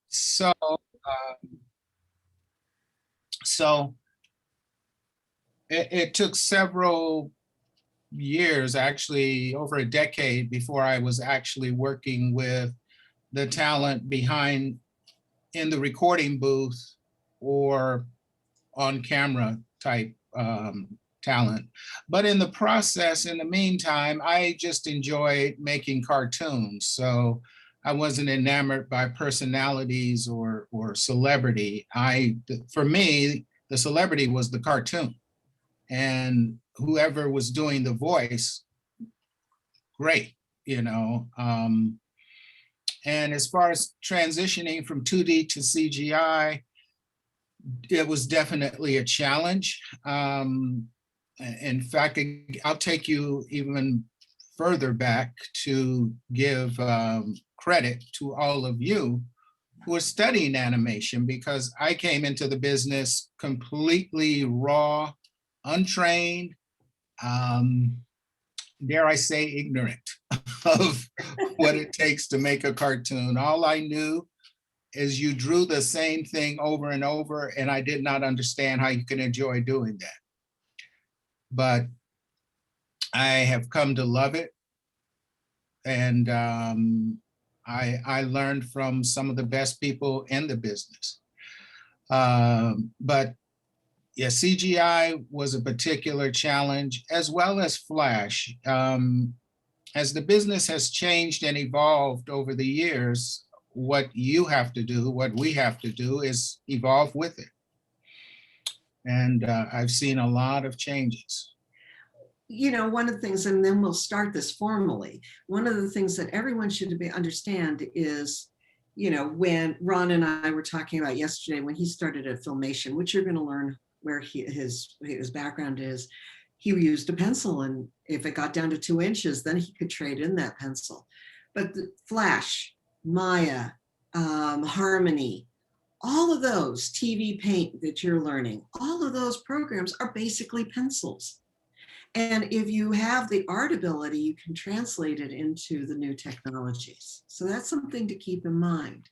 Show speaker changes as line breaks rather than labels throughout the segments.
So, so it took several years, actually over a decade, before I was actually working with the talent behind in the recording booth or on camera type talent. But in the process, in the meantime, I just enjoyed making cartoons. So I wasn't enamored by personalities or celebrity. For me, the celebrity was the cartoon, and whoever was doing the voice, great, you know. And as far as transitioning from 2D to CGI, it was definitely a challenge. In fact, I'll take you even further back to give credit to all of you who are studying animation, because I came into the business completely raw, untrained, dare I say ignorant of what it takes to make a cartoon. All I knew is you drew the same thing over and over, and I did not understand how you can enjoy doing that. But I have come to love it. And I learned from some of the best people in the business. But yeah, CGI was a particular challenge, as well as Flash. As the business has changed and evolved over the years, what you have to do, what we have to do is evolve with it. And I've seen a lot of changes.
You know, one of the things, and then we'll start this formally, one of the things that everyone should understand is, you know, when Ron and I were talking about yesterday, when he started at Filmation, which you're going to learn where his background is, he used a pencil, and if it got down to 2 inches, then he could trade in that pencil. But the Flash, Maya, Harmony, all of those, TV Paint that you're learning, all of those programs are basically pencils. And if you have the art ability, you can translate it into the new technologies. So that's something to keep in mind.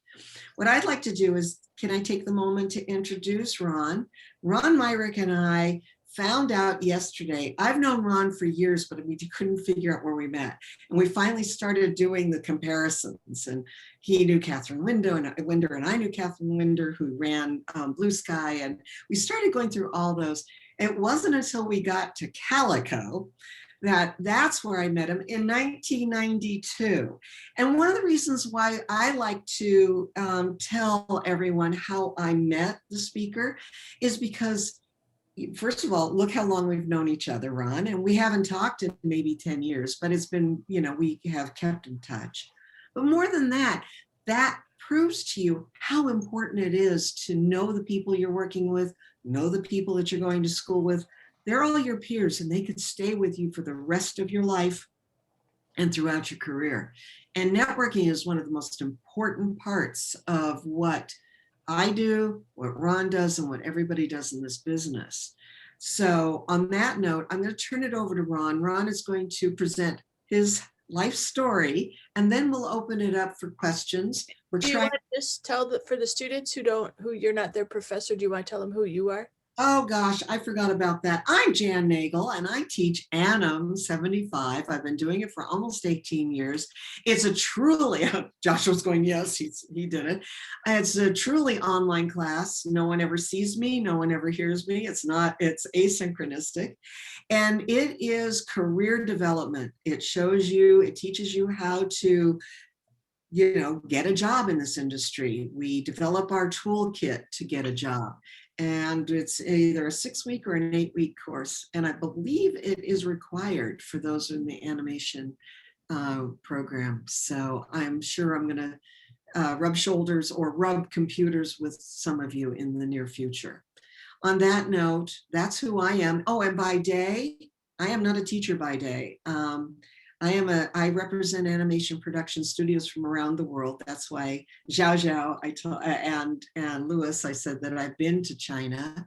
What I'd like to do is, can I take the moment to introduce Ron? Ron Myick and I found out yesterday, I've known Ron for years, but we couldn't figure out where we met. And we finally started doing the comparisons. And he knew Catherine Winder, and I knew Catherine Winder, who ran Blue Sky. And we started going through all those. It wasn't until we got to Calico that's where I met him in 1992. And one of the reasons why I like to tell everyone how I met the speaker is because, first of all, look how long we've known each other, Ron, and we haven't talked in maybe 10 years, but it's been, you know, we have kept in touch. But more than that, that proves to you how important it is to know the people you're working with, know the people that you're going to school with. They're all your peers, and they could stay with you for the rest of your life and throughout your career. And networking is one of the most important parts of what I do, what Ron does, and what everybody does in this business. So on that note, I'm going to turn it over to Ron. Ron is going to present his life story, and then we'll open it up for questions.
Do you want to just tell for the students who you're not their professor, do you want to tell them who you are?
Oh gosh, I forgot about that. I'm Jan Nagel, and I teach Anim 75. I've been doing it for almost 18 years. It's a truly, Joshua's going, yes, he did it. It's a truly online class. No one ever sees me. No one ever hears me. It's asynchronistic. And it is career development. It teaches you how to, you know, get a job in this industry. We develop our toolkit to get a job. And it's either a 6-week or an 8-week course. And I believe it is required for those in the animation program. So I'm sure I'm going to rub shoulders or rub computers with some of you in the near future. On that note, that's who I am. Oh, and by day, I am not a teacher by day. I represent animation production studios from around the world. That's why Zhao and Louis, I said that I've been to China.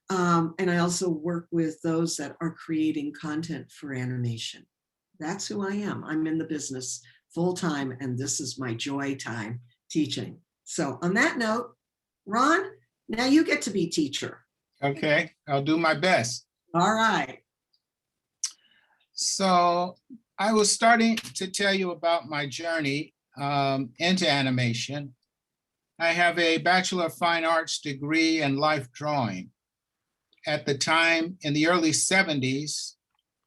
And I also work with those that are creating content for animation. That's who I am. I'm in the business full time, and this is my joy time, teaching. So on that note, Ron, now you get to be teacher.
Okay, I'll do my best.
All right.
So I was starting to tell you about my journey into animation. I have a Bachelor of Fine Arts degree in life drawing. At the time, in the early 70s,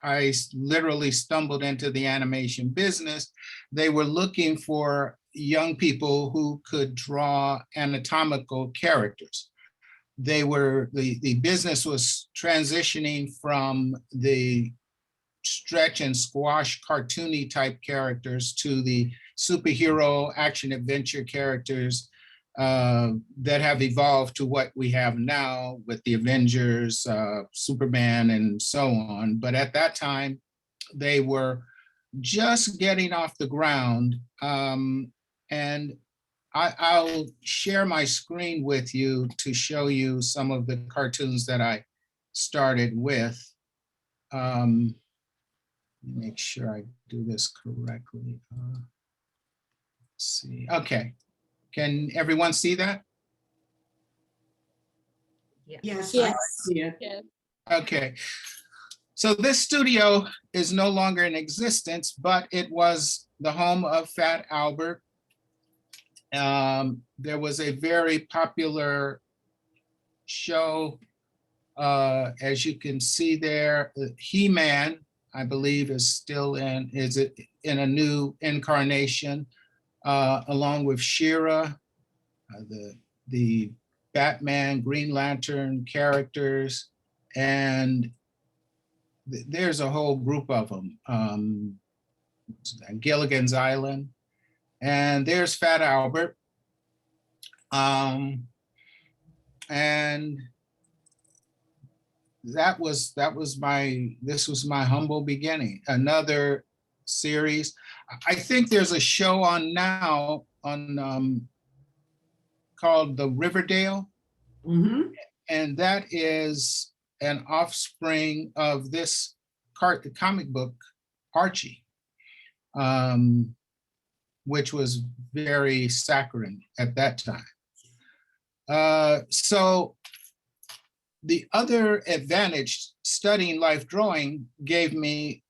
I literally stumbled into the animation business. They were looking for young people who could draw anatomical characters. The business was transitioning from the stretch and squash cartoony type characters to the superhero action adventure characters that have evolved to what we have now with the Avengers, Superman, and so on. But at that time, they were just getting off the ground. And I'll share my screen with you to show you some of the cartoons that I started with. Make sure I do this correctly. Let's see. Okay. Can everyone see that?
Yes.
Yes.
I see it.
Yeah.
Okay. So this studio is no longer in existence, but it was the home of Fat Albert. There was a very popular show, as you can see there, He-Man, I believe is still in a new incarnation, along with She-Ra, the Batman, Green Lantern characters, and there's a whole group of them. Gilligan's Island, and there's Fat Albert. And this was my humble beginning. Another series. I think there's a show on now on called The Riverdale.
Mhm.
And that is an offspring of this comic book, Archie, which was very saccharine at that time. So the other advantage studying life drawing gave me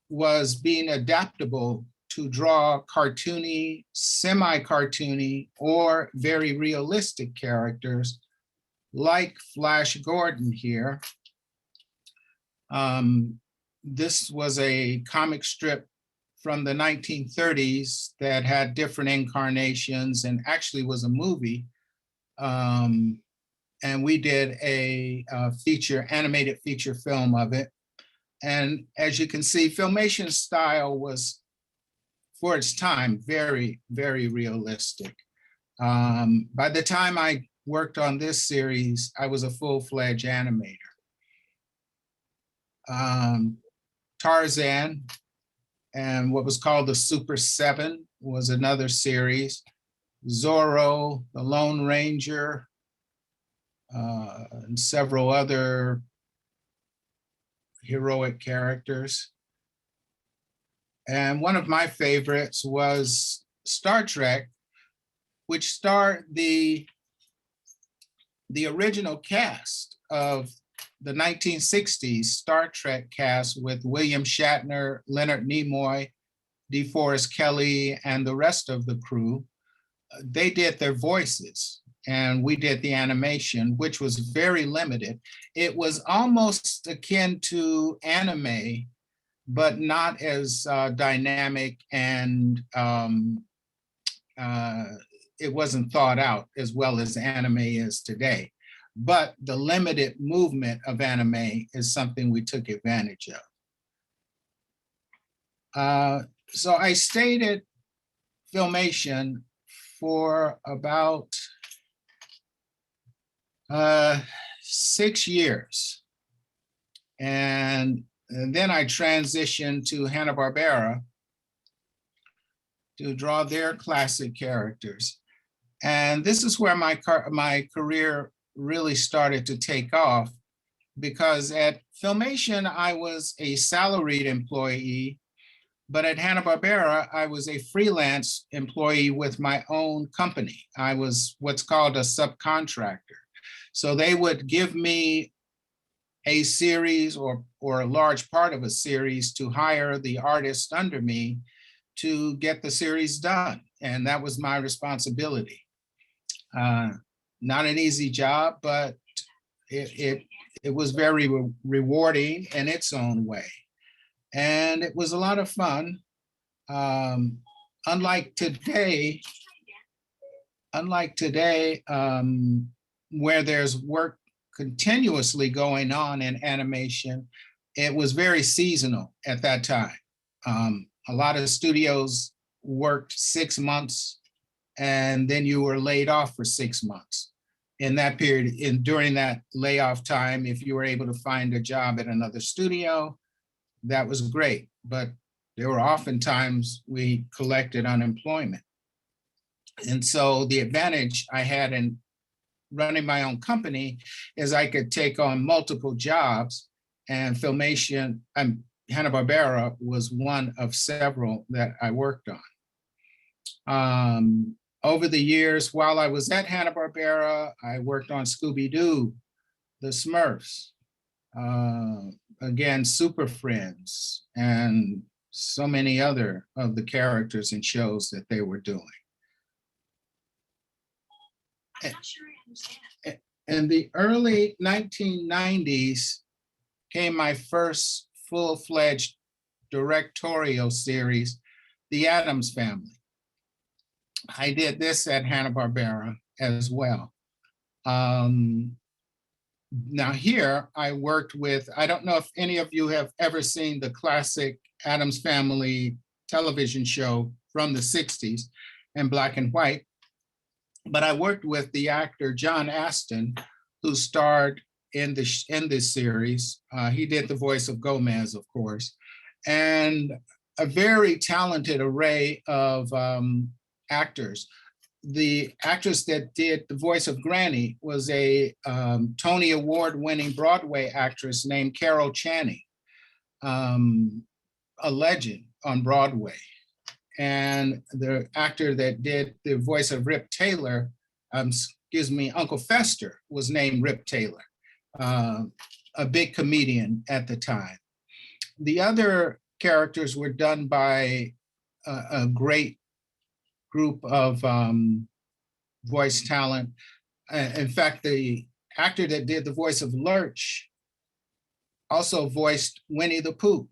was being adaptable to draw cartoony, semi-cartoony, or very realistic characters like Flash Gordon here. This was a comic strip from the 1930s that had different incarnations and actually was a movie. And we did a animated feature film of it. And as you can see, filmation style was, for its time, very, very realistic. By the time I worked on this series, I was a full-fledged animator. Tarzan and what was called the Super 7 was another series. Zorro, the Lone Ranger, and several other heroic characters. And one of my favorites was Star Trek, which starred the original cast of the 1960s Star Trek cast with William Shatner, Leonard Nimoy, DeForest Kelley, and the rest of the crew. They did their voices and we did the animation, which was very limited. It was almost akin to anime, but not as dynamic, and it wasn't thought out as well as anime is today. But the limited movement of anime is something we took advantage of. So I stayed at Filmation for about 6 years. And then I transitioned to Hanna-Barbera to draw their classic characters. And this is where my career really started to take off, because at Filmation, I was a salaried employee, But at Hanna-Barbera, I was a freelance employee with my own company. I was what's called a subcontractor. So they would give me a series or a large part of a series to hire the artist under me to get the series done. And that was my responsibility. Not an easy job, but it was very rewarding in its own way. And it was a lot of fun. Unlike today, where there's work continuously going on in animation, it was very seasonal at that time. A lot of studios worked 6 months and then you were laid off for 6 months. In that period, during that layoff time, if you were able to find a job at another studio, that was great. But there were often times we collected unemployment. And so the advantage I had in running my own company is I could take on multiple jobs, and Filmation, Hanna-Barbera was one of several that I worked on. Over the years, while I was at Hanna-Barbera, I worked on Scooby-Doo, the Smurfs, again, Super Friends, and so many other of the characters and shows that they were doing. I'm not sure I understand. In the early 1990s came my first full-fledged directorial series, The Addams Family. I did this at Hanna-Barbera as well. Now here I worked with, I don't know if any of you have ever seen the classic Addams Family television show from the 60s in black and white, but I worked with the actor John Aston, who starred in this series. He did the voice of Gomez, of course, and a very talented array of actors. The actress that did the voice of Granny was a Tony Award-winning Broadway actress named Carol Channing, a legend on Broadway. And the actor that did the voice of Rip Taylor, Uncle Fester, was named Rip Taylor, a big comedian at the time. The other characters were done by a great group of voice talent. In fact, the actor that did the voice of Lurch also voiced Winnie the Pooh.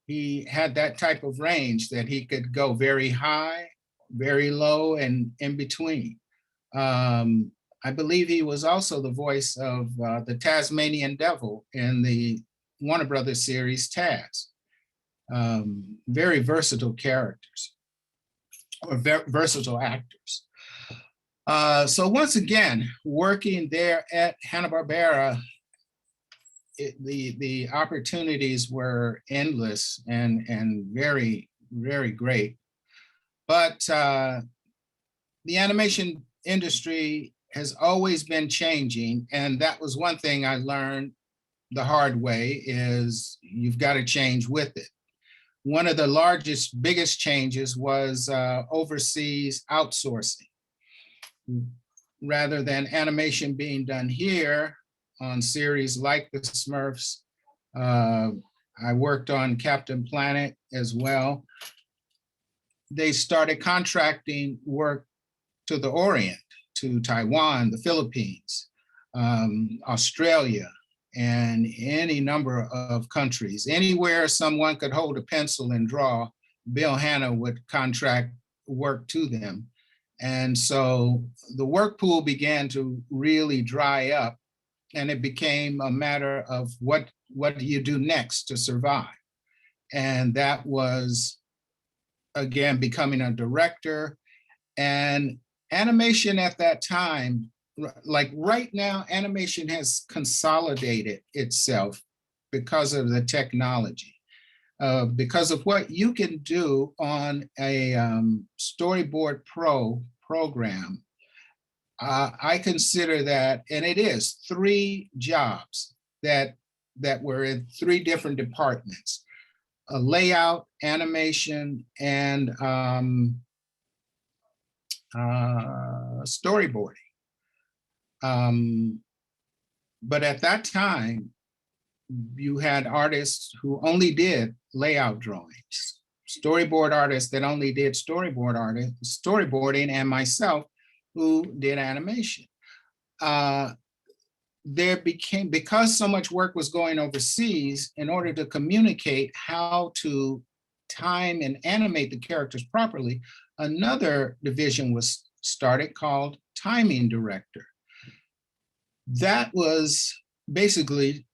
He had that type of range that he could go very high, very low, and in between. I believe he was also the voice of the Tasmanian Devil in the Warner Brothers series Taz. Very versatile characters, or versatile actors. So once again, working there at Hanna-Barbera, the opportunities were endless and very, very great. But the animation industry has always been changing, and that was one thing I learned the hard way, is you've got to change with it. One of the biggest changes was overseas outsourcing. Rather than animation being done here on series like the Smurfs, I worked on Captain Planet as well. They started contracting work to the Orient, to Taiwan, the Philippines, Australia, and any number of countries. Anywhere someone could hold a pencil and draw, Bill Hanna would contract work to them. And so the work pool began to really dry up, and it became a matter of what do you do next to survive? And that was, again, becoming a director. And animation at that time, like right now, animation has consolidated itself because of the technology, because of what you can do on a Storyboard Pro program. I consider that, and it is 3 jobs that were in 3 different departments. a layout, animation, and storyboarding. But at that time, you had artists who only did layout drawings, storyboard artists that only did storyboarding, and myself who did animation. Because so much work was going overseas, in order to communicate how to time and animate the characters properly, another division was started called timing director. That was basically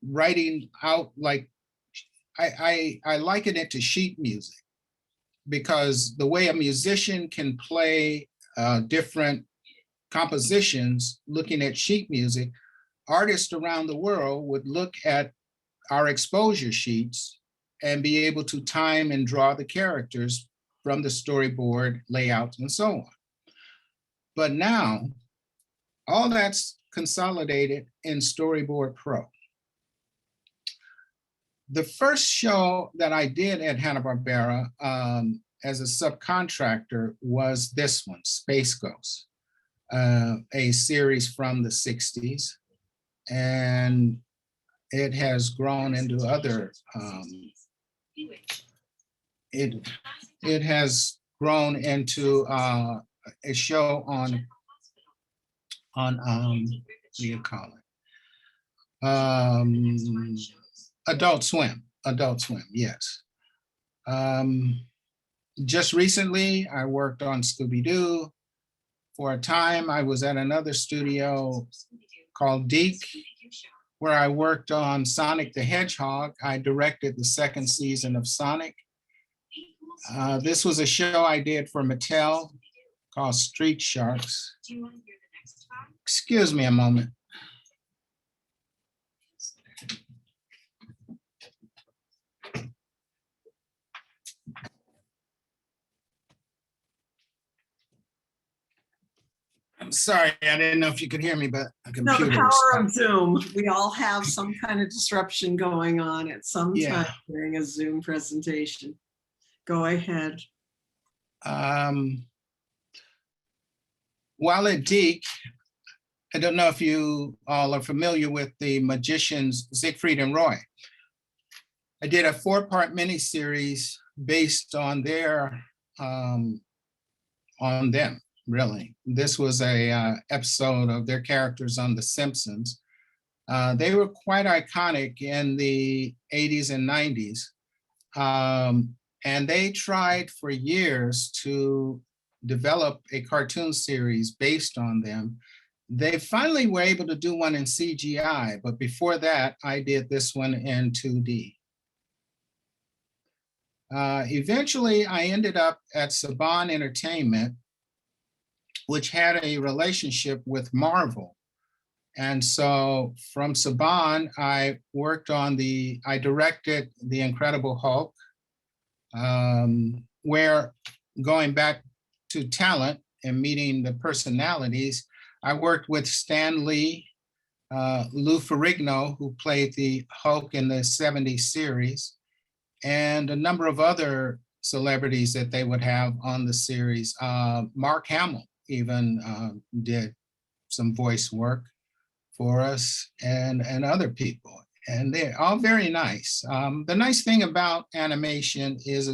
writing out, like, I liken it to sheet music, because the way a musician can play different compositions looking at sheet music, artists around the world would look at our exposure sheets and be able to time and draw the characters from the storyboard layouts and so on. But now, all that's consolidated in Storyboard Pro. The first show that I did at Hanna-Barbera as a subcontractor was this one, Space Ghost, a series from the 60s. And it has grown into other, it has grown into a show on what do you call it? Adult Swim, yes. Just recently, I worked on Scooby-Doo. For a time, I was at another studio called Deke, where I worked on Sonic the Hedgehog. I directed the second season of Sonic. This was a show I did for Mattel called Street Sharks. Excuse me a moment. I'm sorry, I didn't know if you could hear me, but a
No,
computer.
the power of Zoom. We all have some kind of disruption going on at some time during a Zoom presentation. Go ahead.
While at Deke, I don't know if you all are familiar with the magicians Siegfried and Roy. I did a 4-part miniseries based on on them, really. This was a episode of their characters on The Simpsons. They were quite iconic in the 80s and 90s. And they tried for years to develop a cartoon series based on them. They finally were able to do one in CGI, but before that, I did this one in 2D. Eventually, I ended up at Saban Entertainment, which had a relationship with Marvel. And so from Saban, I directed The Incredible Hulk, where, going back to talent and meeting the personalities, I worked with Stan Lee, Lou Ferrigno, who played the Hulk in the 70s series, and a number of other celebrities that they would have on the series. Mark Hamill even did some voice work for us, and other people. And they're all very nice. The nice thing about animation is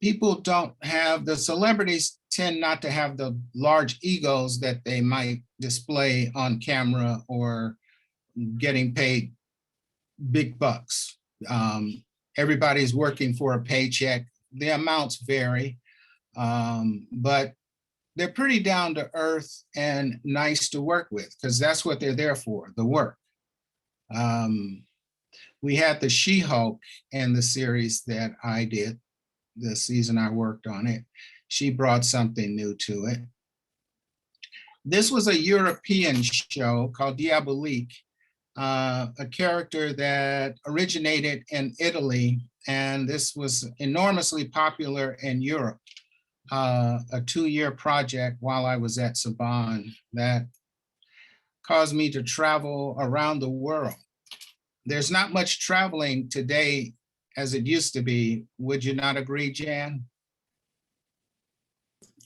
the celebrities tend not to have the large egos that they might display on camera or getting paid big bucks. Everybody's working for a paycheck. The amounts vary, but they're pretty down to earth and nice to work with, because that's what they're there for, the work. We had the She-Hulk in the series that I did, the season I worked on it. She brought something new to it. This was a European show called Diabolique, a character that originated in Italy, and this was enormously popular in Europe. A 2-year project while I was at Saban that caused me to travel around the world. There's not much traveling today as it used to be. Would you not agree, Jan?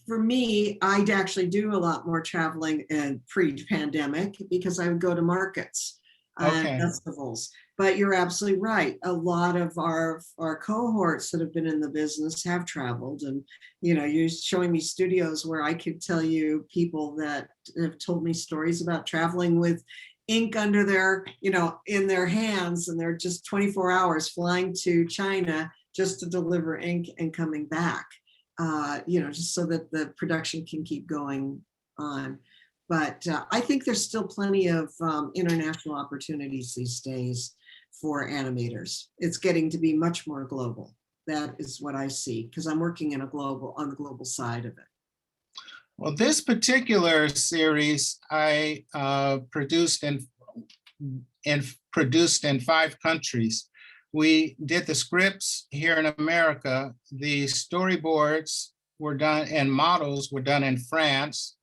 For me, I actually do a lot more traveling in pre-pandemic because I would go to markets and
Okay.
festivals. But you're absolutely right. A lot of our cohorts that have been in the business have traveled, and you're showing me studios where I could tell you people that have told me stories about traveling with ink under their, in their hands, and they're just 24 hours flying to China just to deliver ink and coming back. Just so that the production can keep going on. But I think there's still plenty of international opportunities these days for animators. It's getting to be much more global. That is what I see, because I'm working on the global side of it.
Well, this particular series I produced in 5 countries. We did the scripts here in America. The storyboards were done and models were done in France.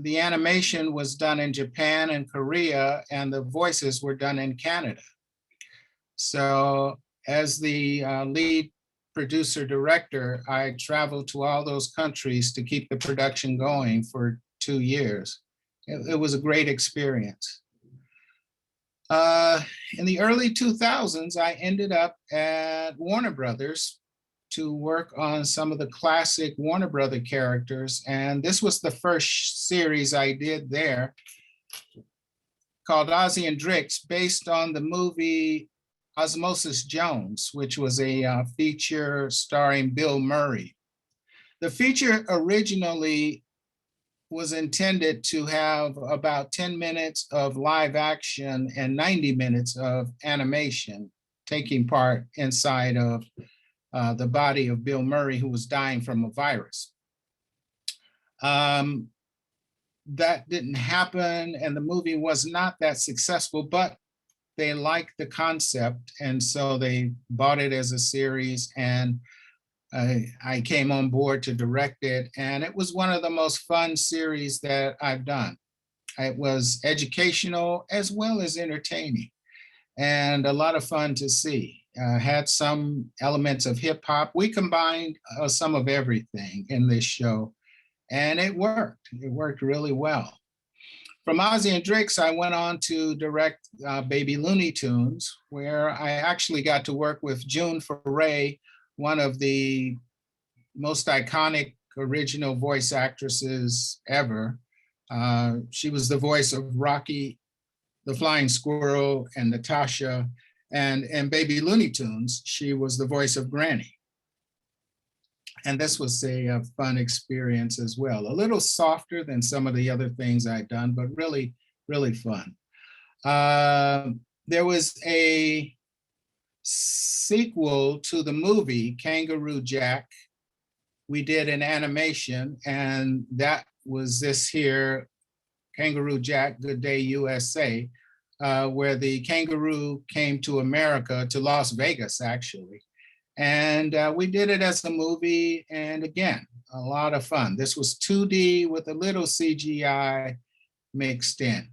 The animation was done in Japan and Korea, and the voices were done in Canada. So as the lead producer director, I traveled to all those countries to keep the production going for 2 years. It was a great experience. In the early 2000s, I ended up at Warner Brothers to work on some of the classic Warner Brother characters. And this was the first series I did there, called Ozzie and Drix, based on the movie Osmosis Jones, which was a feature starring Bill Murray. The feature originally was intended to have about 10 minutes of live action and 90 minutes of animation taking part inside of the body of Bill Murray, who was dying from a virus. That didn't happen, and the movie was not that successful, but they liked the concept, and so they bought it as a series, and I came on board to direct it, and it was one of the most fun series that I've done. It was educational as well as entertaining, and a lot of fun to see. Had some elements of hip hop. We combined some of everything in this show, and it worked. It worked really well. From Ozzie and Drix, I went on to direct Baby Looney Tunes, where I actually got to work with June Foray, one of the most iconic original voice actresses ever. She was the voice of Rocky the Flying Squirrel and Natasha, and in Baby Looney Tunes, she was the voice of Granny. And this was a fun experience as well. A little softer than some of the other things I'd done, but really, really fun. There was a sequel to the movie Kangaroo Jack. We did an animation, and that was this here, Kangaroo Jack, Good Day USA, where the kangaroo came to America, to Las Vegas, actually. And we did it as a movie, and again, a lot of fun. This was 2D with a little CGI mixed in.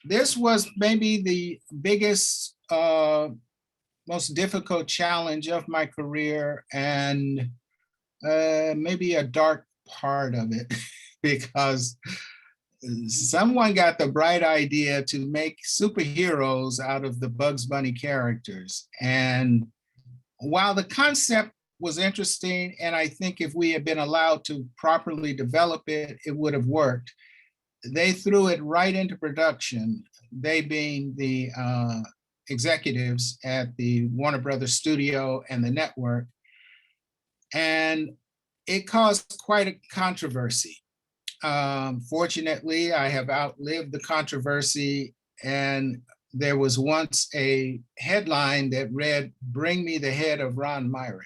This was maybe the biggest, most difficult challenge of my career, and maybe a dark part of it, because someone got the bright idea to make superheroes out of the Bugs Bunny characters. And while the concept was interesting, and I think if we had been allowed to properly develop it, it would have worked, they threw it right into production, they being the executives at the Warner Brothers studio and the network. And it caused quite a controversy. Fortunately, I have outlived the controversy, and there was once a headline that read, "Bring me the head of Ron Myick."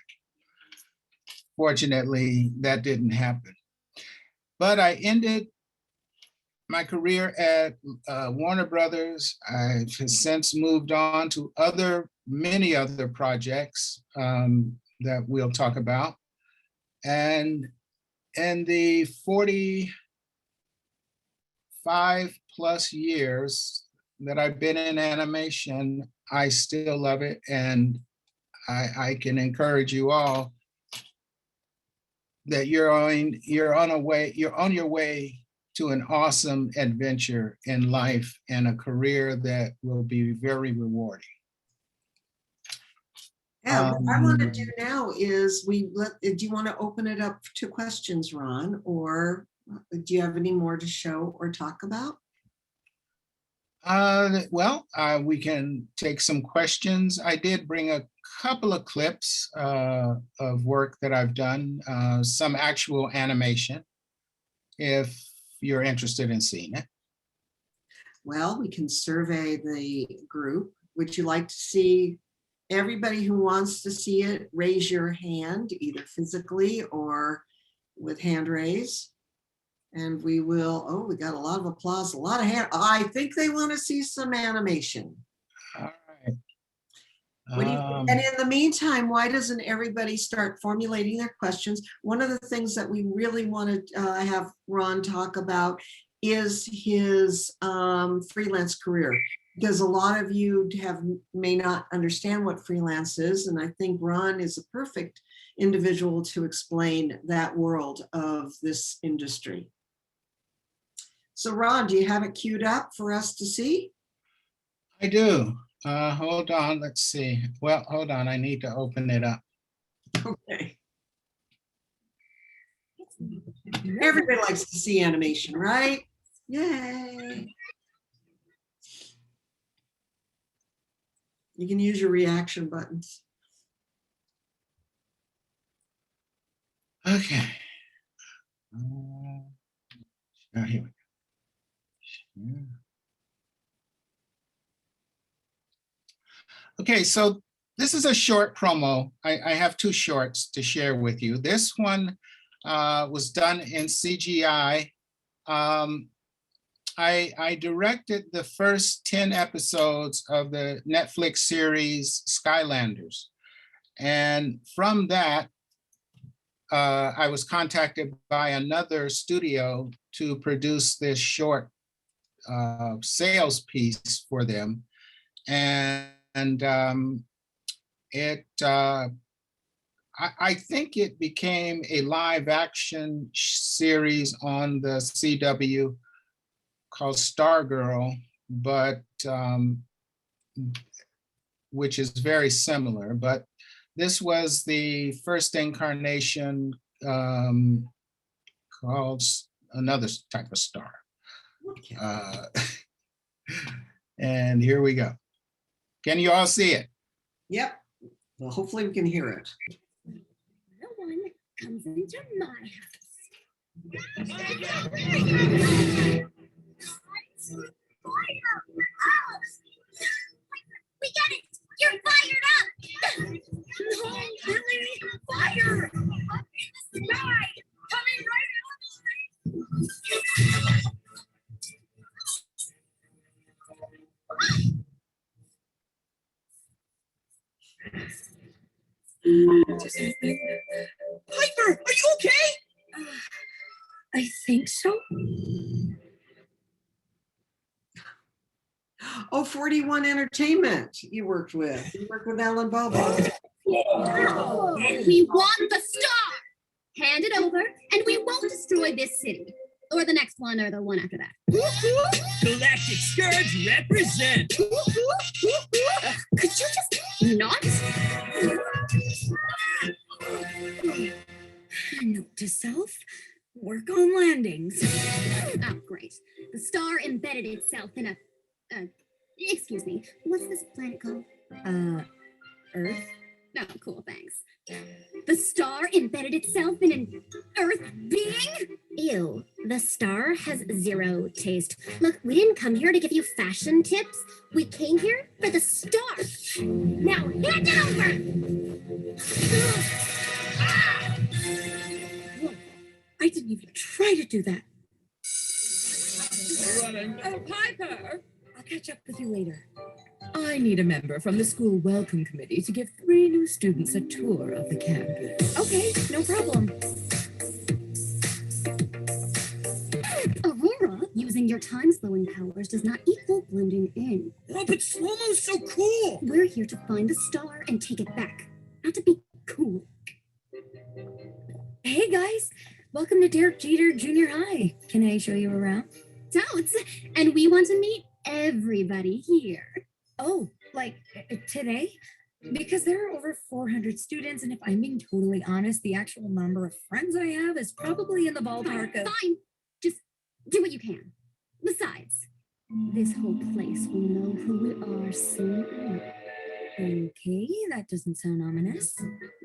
Fortunately, that didn't happen. But I ended my career at Warner Brothers. I've since moved on to many other projects that we'll talk about. And in the 45+ years that I've been in animation, I still love it. And I can encourage you all that you're on your way to an awesome adventure in life and a career that will be very rewarding.
Yeah, what I want to do now is do you want to open it up to questions, Ron, or do you have any more to show or talk about?
We can take some questions. I did bring a couple of clips of work that I've done, some actual animation, if you're interested in seeing it.
Well, we can survey the group. Would you like to see everybody who wants to see it, raise your hand, either physically or with hand raise? And we will, we got a lot of applause, a lot of hand. I think they want to see some animation.
All right.
What do you think? And in the meantime, why doesn't everybody start formulating their questions? One of the things that we really want to have Ron talk about is his freelance career, because a lot of you may not understand what freelance is. And I think Ron is a perfect individual to explain that world of this industry. So Ron, do you have it queued up for us to see?
I do. Hold on, let's see. Well, hold on, I need to open it up.
Okay. Everybody likes to see animation, right? Yay. You can use your reaction buttons.
Okay. Here we go. Yeah. Okay, so this is a short promo. I have two shorts to share with you. This one was done in CGI. I directed the first 10 episodes of the Netflix series Skylanders. And from that, I was contacted by another studio to produce this short sales piece for them. And I think it became a live action series on the CW called Stargirl, but which is very similar. But this was the first incarnation called another type of star. And here we go. Can you all see it?
Yep. Well, hopefully we can hear it.
No one comes into my house. We get it! You're fired up! No, Billy! Fire! Up in the sky! Coming right at us!
Piper, are you okay?
I think so.
Oh, 41 Entertainment you worked with. You worked with Ellen Bobo.
We want the star! Hand it over, and we won't destroy this city. Or the next one, or the one after that.
Galactic Scourge represent.
Could you just not? Note to self, work on landings. Oh, great. The star embedded itself in a, excuse me, what's this planet called? Earth? Oh, cool, thanks. The star embedded itself in an Earth being? Ew, the star has zero taste. Look, we didn't come here to give you fashion tips. We came here for the star. Now, hand it over! Whoa, I didn't even try to do that.
Oh, Piper!
I'll catch up with you later.
I need a member from the school welcome committee to give 3 new students a tour of the campus.
Okay, no problem. Aurora, using your time-slowing powers does not equal blending in.
Oh, but slow-mo's so cool!
We're here to find the star and take it back. not to be cool.
Hey guys, welcome to Derek Jeter Junior High. Can I show you around?
Totes, and we want to meet everybody here.
Oh, like today? Because there are over 400 students, and if I'm being totally honest, the actual number of friends I have is probably in the ballpark of.
Fine, just do what you can. Besides, this whole place will know who we are soon.
Okay, that doesn't sound ominous.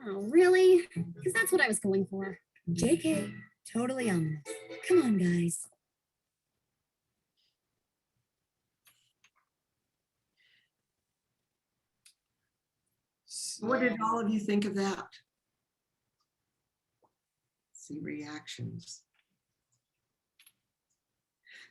Oh, really? Because that's what I was going for.
JK, totally ominous. Come on, guys.
What did all of you think of that? See reactions.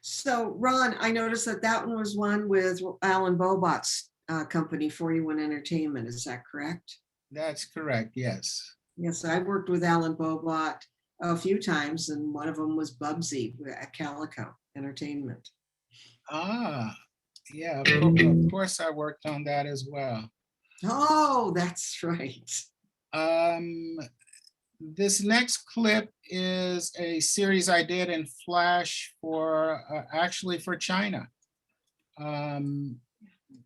So Ron, I noticed that that one was one with Alan Bobot's company, 41 Entertainment. Is that correct?
That's correct, yes.
Yes, I've worked with Alan Bobot a few times, and one of them was Bubsy at Calico Entertainment.
Ah, yeah, of course I worked on that as well.
Oh, that's right.
This next clip is a series I did in Flash for actually for China.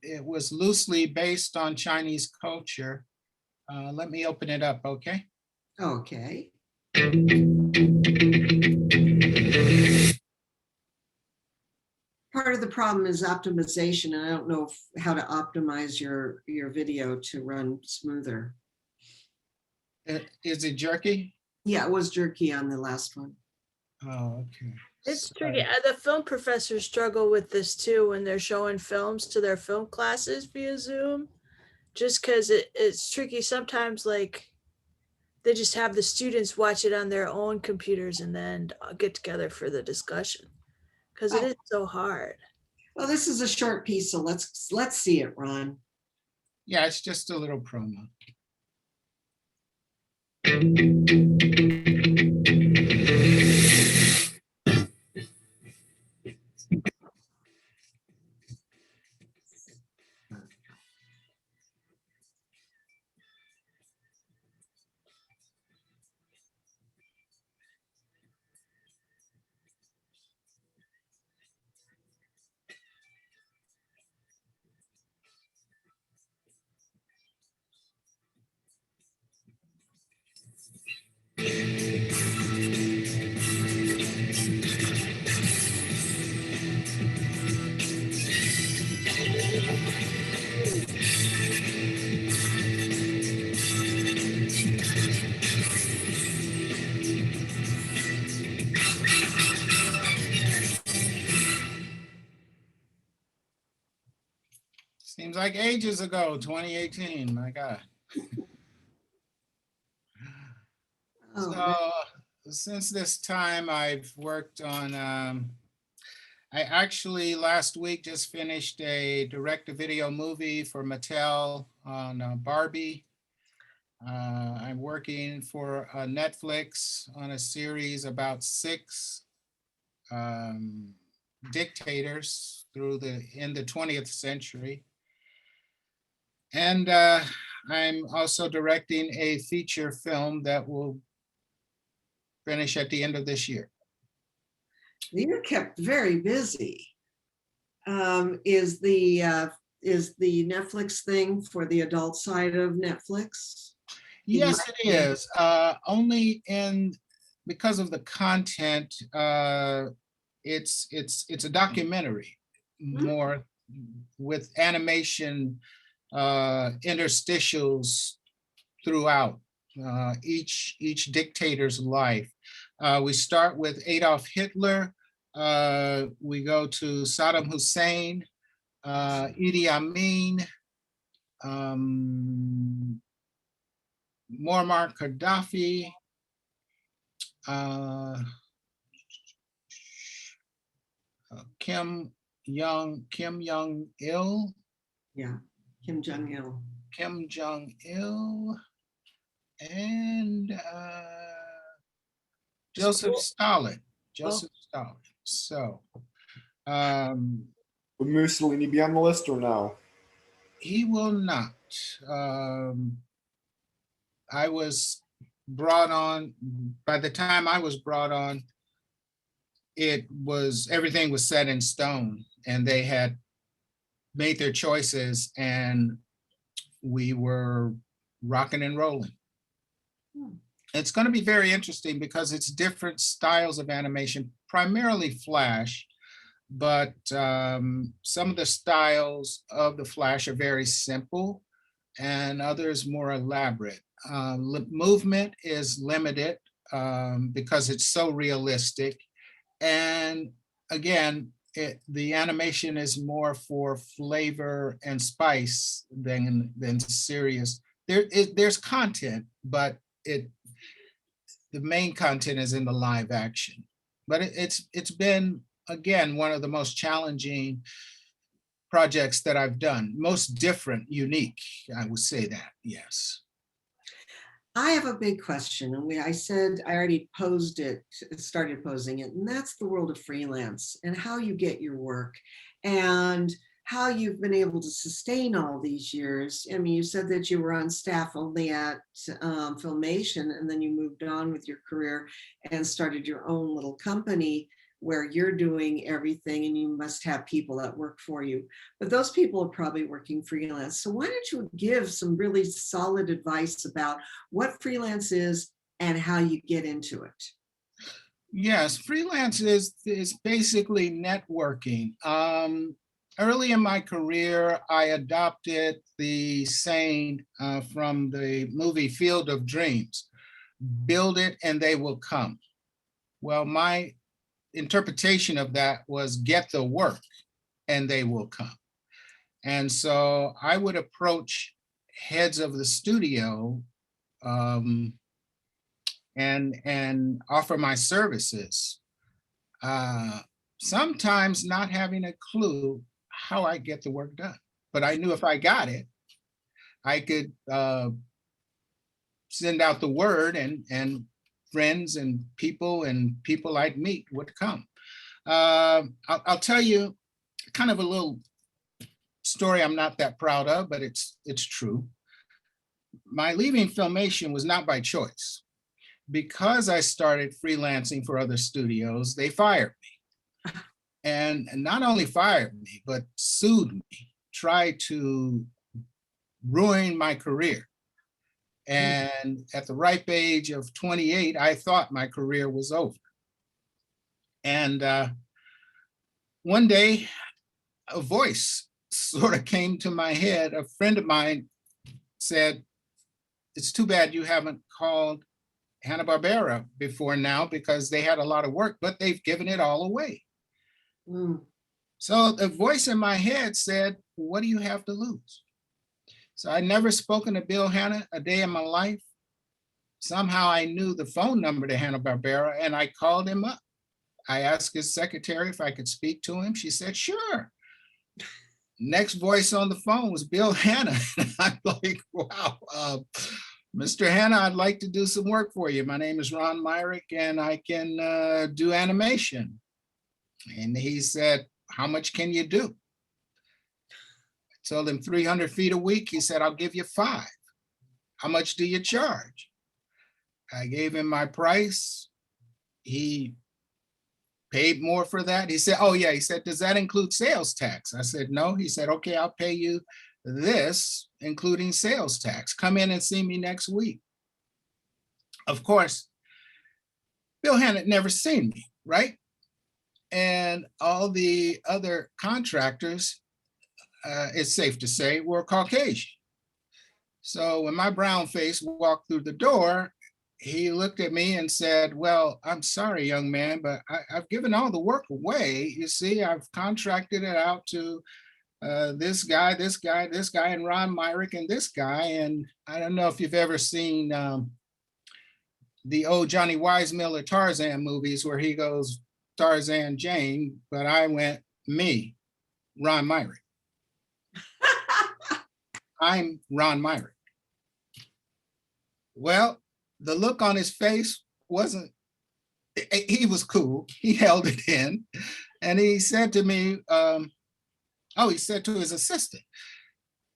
It was loosely based on Chinese culture. Let me open it up, okay?
Okay. Part of the problem is optimization, and I don't know how to optimize your video to run smoother.
Is it jerky?
Yeah, it was jerky on the last one.
Oh, okay.
It's
Sorry.
tricky. The film professors struggle with this too when they're showing films to their film classes via Zoom, just because it's tricky. Sometimes, like, they just have the students watch it on their own computers and then get together for the discussion, because it is so hard.
Well, this is a short piece, so let's see it, Ron.
Yeah, it's just a little promo. Seems like ages ago, 2018, my God.
Oh,
So since this time I've worked on, I actually last week just finished a direct-to-video movie for Mattel on Barbie. I'm working for Netflix on a series about 6 dictators in the 20th century. And I'm also directing a feature film that will finish at the end of this year.
you're kept very busy. Is the Netflix thing for the adult side of Netflix?
Yes, it is. Only because of the content, it's a documentary more with animation interstitials throughout each dictator's life. We start with Adolf Hitler. We go to Saddam Hussein, Idi Amin, Muammar Gaddafi, Kim Jong-il,
Yeah, Kim Jong-il.
Kim Jong-il, and Joseph Stalin. Joseph Stalin. So
Would Mussolini be on the list or no?
he will not. I was brought on, by the time I was brought on, everything was set in stone and they had made their choices and we were rocking and rolling. It's going to be very interesting because it's different styles of animation, primarily Flash, but some of the styles of the Flash are very simple and others more elaborate. Movement is limited because it's so realistic. And again, the animation is more for flavor and spice than serious. There's content, but the main content is in the live action. But it's been, again, one of the most challenging projects that I've done. Most different, unique, I would say that, yes.
I have a big question, and I said I already posed it, started posing it, and that's the world of freelance and how you get your work and how you've been able to sustain all these years. I mean, you said that you were on staff only at Filmation, and then you moved on with your career and started your own little company where you're doing everything and you must have people that work for you. But those people are probably working freelance. So why don't you give some really solid advice about what freelance is and how you get into it?
Yes, freelance is basically networking. Early in my career, I adopted the saying from the movie Field of Dreams, build it and they will come. Well, my interpretation of that was get the work and they will come. And so I would approach heads of the studio and offer my services. Sometimes not having a clue how I get the work done, but I knew if I got it, I could send out the word and friends and people I'd meet would come. I'll tell you kind of a little story I'm not that proud of, but it's true. My leaving Filmation was not by choice. Because I started freelancing for other studios, they fired me. And not only fired me, but sued me, tried to ruin my career. And at the ripe age of 28, I thought my career was over. And one day, a voice sort of came to my head. A friend of mine said, it's too bad you haven't called Hanna-Barbera before now because they had a lot of work, but they've given it all away. So the voice in my head said, what do you have to lose? So I'd never spoken to Bill Hanna a day in my life. Somehow I knew the phone number to Hanna-Barbera and I called him up. I asked his secretary if I could speak to him. She said, sure. Next voice on the phone was Bill Hanna. I'm like, wow, Mr. Hanna, I'd like to do some work for you. My name is Ron Myick and I can do animation. And he said, how much can you do? I told him 300 feet a week. He said, I'll give you 5. How much do you charge? I gave him my price. He paid more for that. He said, oh yeah, he said, does that include sales tax? I said, no. He said, okay, I'll pay you this, including sales tax. Come in and see me next week. Of course, Bill Hanna had never seen me, right? And all the other contractors, it's safe to say, were Caucasian. So when my brown face walked through the door, he looked at me and said, well, I'm sorry, young man, but I've given all the work away. You see, I've contracted it out to this guy, and Ron Myick, and this guy. And I don't know if you've ever seen the old Johnny Weissmuller Tarzan movies where he goes, Tarzan Jane, but I went, me, Ron Myick. I'm Ron Myick. Well, the look on his face wasn't, he was cool. He held it in. And he said to me, he said to his assistant,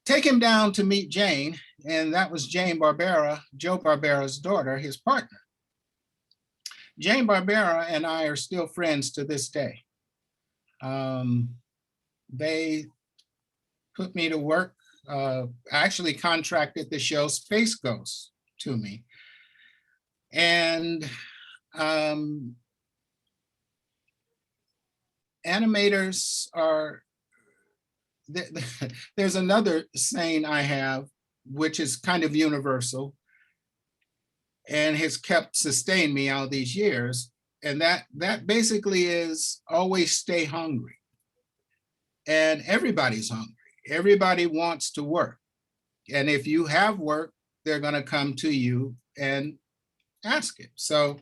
take him down to meet Jane, and that was Jane Barbera, Joe Barbera's daughter, his partner. Jane Barbera and I are still friends to this day. They put me to work, actually contracted the show Space Ghost to me. And animators are, there's another saying I have, which is kind of universal and has kept sustained me all these years. And that basically is always stay hungry. And everybody's hungry. Everybody wants to work. And if you have work, they're going to come to you and ask it. So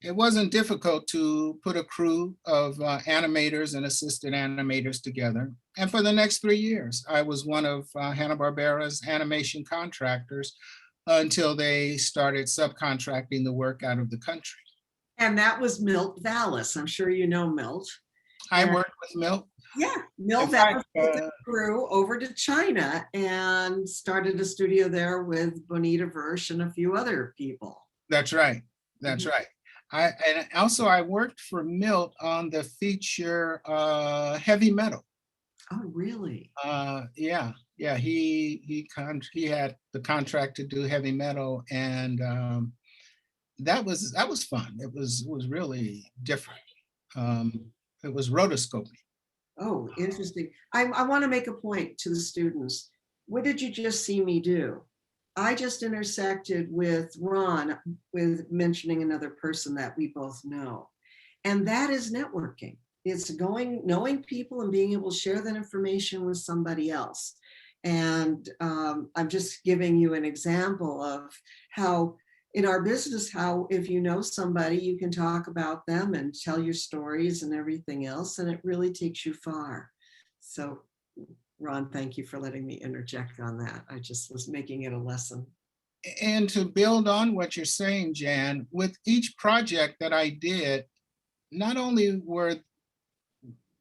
it wasn't difficult to put a crew of animators and assistant animators together. And for the next 3 years, I was one of Hanna-Barbera's animation contractors until they started subcontracting the work out of the country.
And that was Milt Vallis. I'm sure you know Milt.
I
Yeah.
worked with Milt.
Yeah, Milt
In fact,
Vallis took the crew over to China and started a studio there with Bonita Versh and a few other people.
That's right. That's right. And also I worked for Milt on the feature Heavy Metal.
Oh, really?
Yeah. He had the contract to do Heavy Metal, and that was fun. It was really different. It was rotoscoping.
Oh, interesting. I want to make a point to the students. What did you just see me do? I just intersected with Ron with mentioning another person that we both know. And that is networking. It's knowing people and being able to share that information with somebody else. And I'm just giving you an example of how in our business, how if you know somebody, you can talk about them and tell your stories and everything else, and it really takes you far. So Ron, thank you for letting me interject on that. I just was making it a lesson.
And to build on what you're saying, Jan, with each project that I did, not only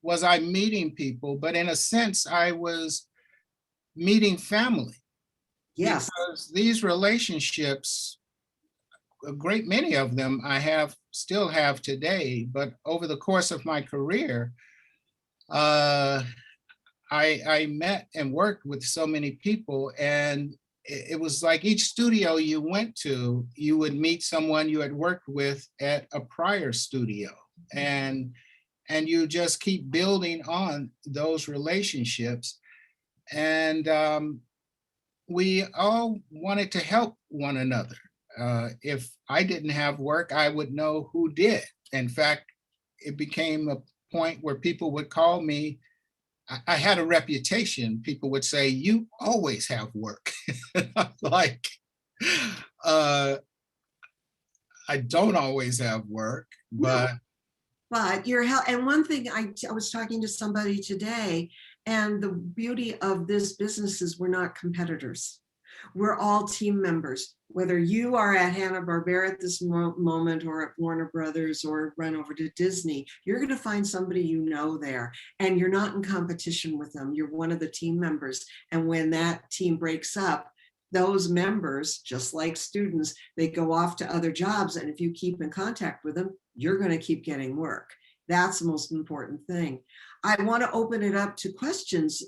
was I meeting people, but in a sense, I was meeting family.
Yes.
Because these relationships, a great many of them still have today, but over the course of my career, I met and worked with so many people, and it was like each studio you went to, you would meet someone you had worked with at a prior studio, and you just keep building on those relationships. And we all wanted to help one another. If I didn't have work, I would know who did. In fact, it became a point where people would call me. I had a reputation. People would say, "You always have work." Like, I don't always have work, but
you're and one thing I was talking to somebody today, and the beauty of this business is we're not competitors. We're all team members. Whether you are at Hanna-Barbera at this moment or at Warner Brothers or run over to Disney, you're going to find somebody you know there, and you're not in competition with them. You're one of the team members. And when that team breaks up, those members, just like students, they go off to other jobs. And if you keep in contact with them, you're going to keep getting work. That's the most important thing. I want to open it up to questions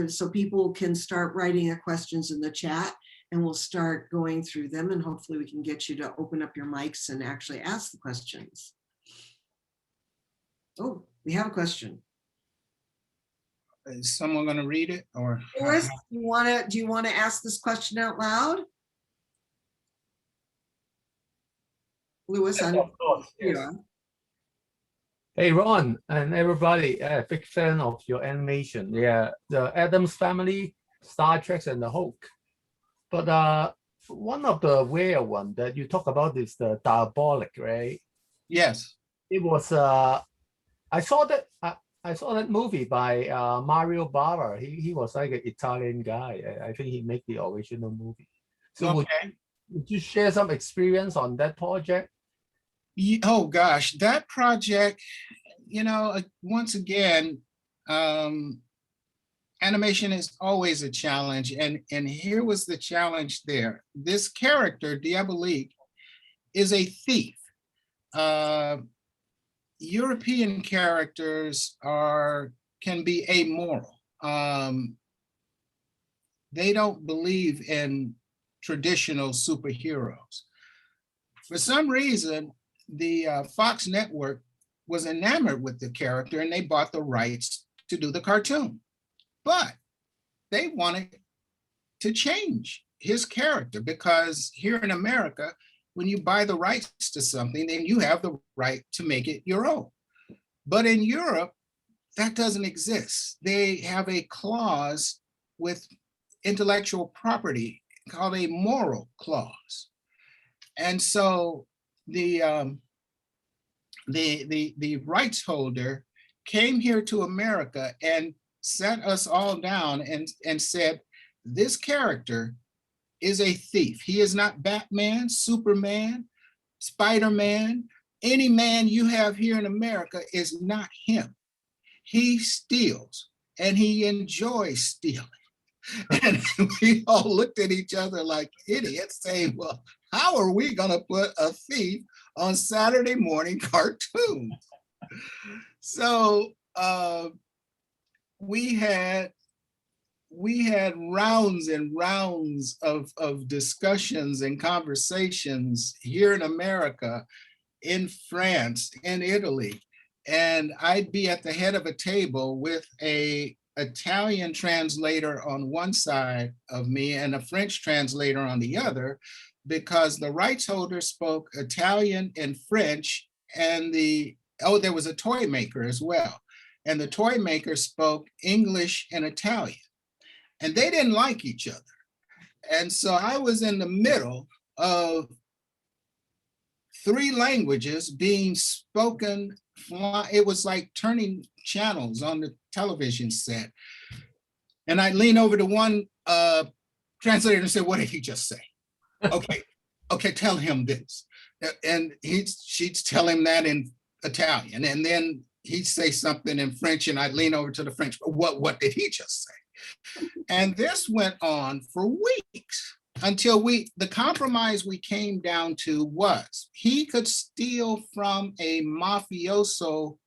so people can start writing their questions in the chat, and we'll start going through them, and hopefully we can get you to open up your mics and actually ask the questions. Oh, we have a question.
is someone going to read it, or?
Louis, do you want to ask this question out loud? Louis,
Yes, of course, yes.
yeah.
Hey, Ron and everybody, big fan of your animation. Yeah, the Addams Family, Star Trek, and the Hulk. But one of the rare one that you talk about is the Diabolic, right?
Yes.
It was I saw that movie by Mario Bava. He was like an Italian guy. I think he made the original movie. So
Okay.
would you share some experience on that project?
Oh gosh, that project, once again, animation is always a challenge, and here was the challenge there. This character, Diabolique, is a thief. European characters can be amoral. They don't believe in traditional superheroes. For some reason, the Fox network was enamored with the character and they bought the rights to do the cartoon. But they wanted to change his character because here in America, when you buy the rights to something, then you have the right to make it your own. But in Europe, that doesn't exist. They have a clause with intellectual property called a moral clause. And so the rights holder came here to America and sat us all down and said, this character is a thief. He is not Batman, Superman, Spider-Man. Any man you have here in America is not him. He steals and he enjoys stealing. And we all looked at each other like idiots saying, well, how are we gonna put a thief on Saturday morning cartoons? So we had rounds and rounds of discussions and conversations here in America, in France, in Italy. And I'd be at the head of a table with a Italian translator on one side of me and a French translator on the other, because the rights holder spoke Italian and French, and there was a toy maker as well. And the toy maker spoke English and Italian, and they didn't like each other. And so I was in the middle of three languages being spoken. It was like turning channels on the television set. And I lean over to one translator and say, what did he just say? Okay, tell him this. And she'd tell him that in Italian. And then he'd say something in French and I'd lean over to the French. What did he just say? And this went on for weeks until the compromise we came down to was he could steal from a mafioso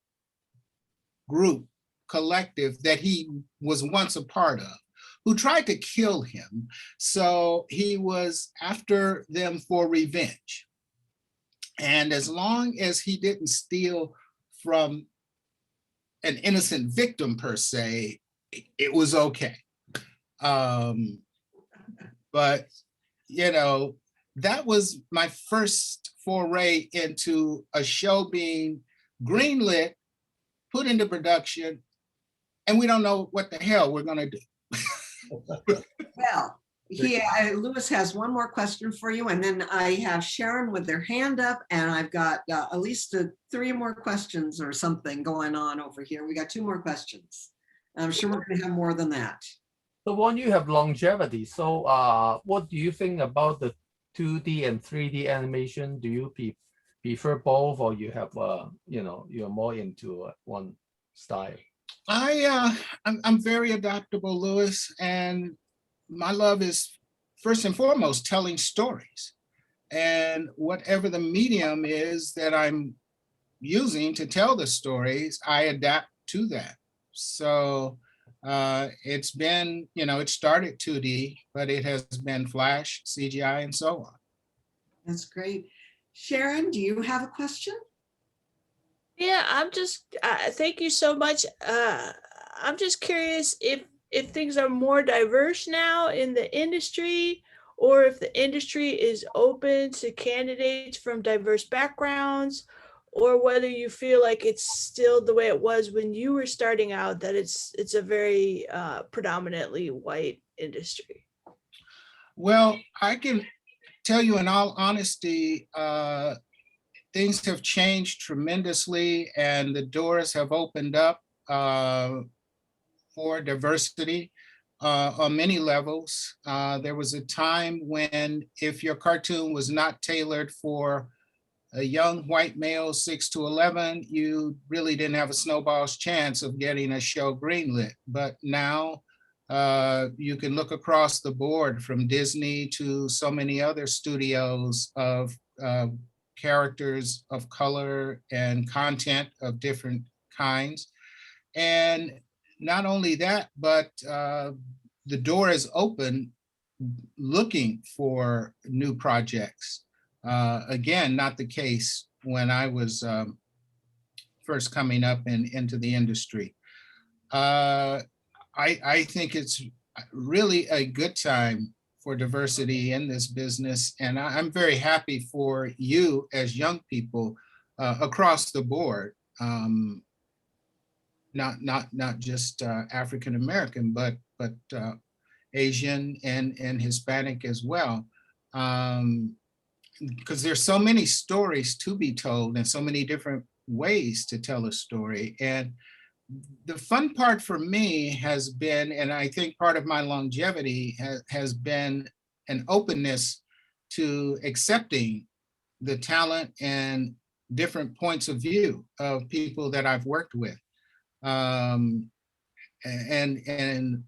group collective that he was once a part of, who tried to kill him. So he was after them for revenge. And as long as he didn't steal from an innocent victim per se, it was okay. But, you know, that was my first foray into a show being greenlit, put into production, and we don't know what the hell we're gonna do.
Well, Lewis has one more question for you, and then I have Sharon with their hand up, and I've got at least 3 more questions or something going on over here. We got 2 more questions. I'm sure we're gonna have more than that.
So when you have longevity, so what do you think about the 2D and 3D animation? Do you prefer both, or you have you're more into one style?
I'm very adaptable, Lewis, and my love is first and foremost telling stories, and whatever the medium is that I'm using to tell the stories, I adapt to that. So it's been, it started 2D, but it has been Flash, CGI, and so on.
That's great. Sharon, do you have a question?
Yeah, I'm just, thank you so much. I'm just curious if things are more diverse now in the industry, or if the industry is open to candidates from diverse backgrounds, or whether you feel like it's still the way it was when you were starting out, that it's a very predominantly white industry.
Well, I can tell you in all honesty, things have changed tremendously and the doors have opened up for diversity on many levels. There was a time when if your cartoon was not tailored for a young white male 6 to 11, you really didn't have a snowball's chance of getting a show greenlit. But now You can look across the board from Disney to so many other studios of characters of color and content of different kinds. And not only that, but the door is open looking for new projects. Again, not the case when I was first coming up into the industry. I think it's really a good time for diversity in this business. And I'm very happy for you as young people across the board, not just African American, but Asian and Hispanic as well. Because there's so many stories to be told and so many different ways to tell a story. And the fun part for me has been, and I think part of my longevity has been an openness to accepting the talent and different points of view of people that I've worked with. And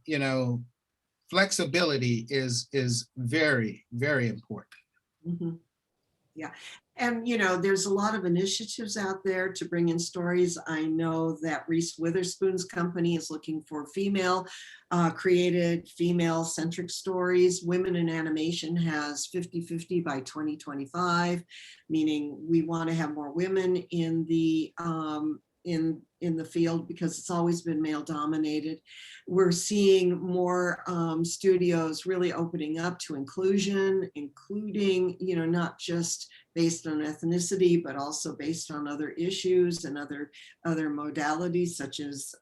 you know, flexibility is very, very important.
Mhm. Yeah. And, you know, there's a lot of initiatives out there to bring in stories. I know that Reese Witherspoon's company is looking for female created, female centric stories. Women in Animation has 50-50 by 2025, meaning we want to have more women in the field because it's always been male dominated. We're seeing more studios really opening up to inclusion, including, you know, not just based on ethnicity, but also based on other issues and other modalities, such as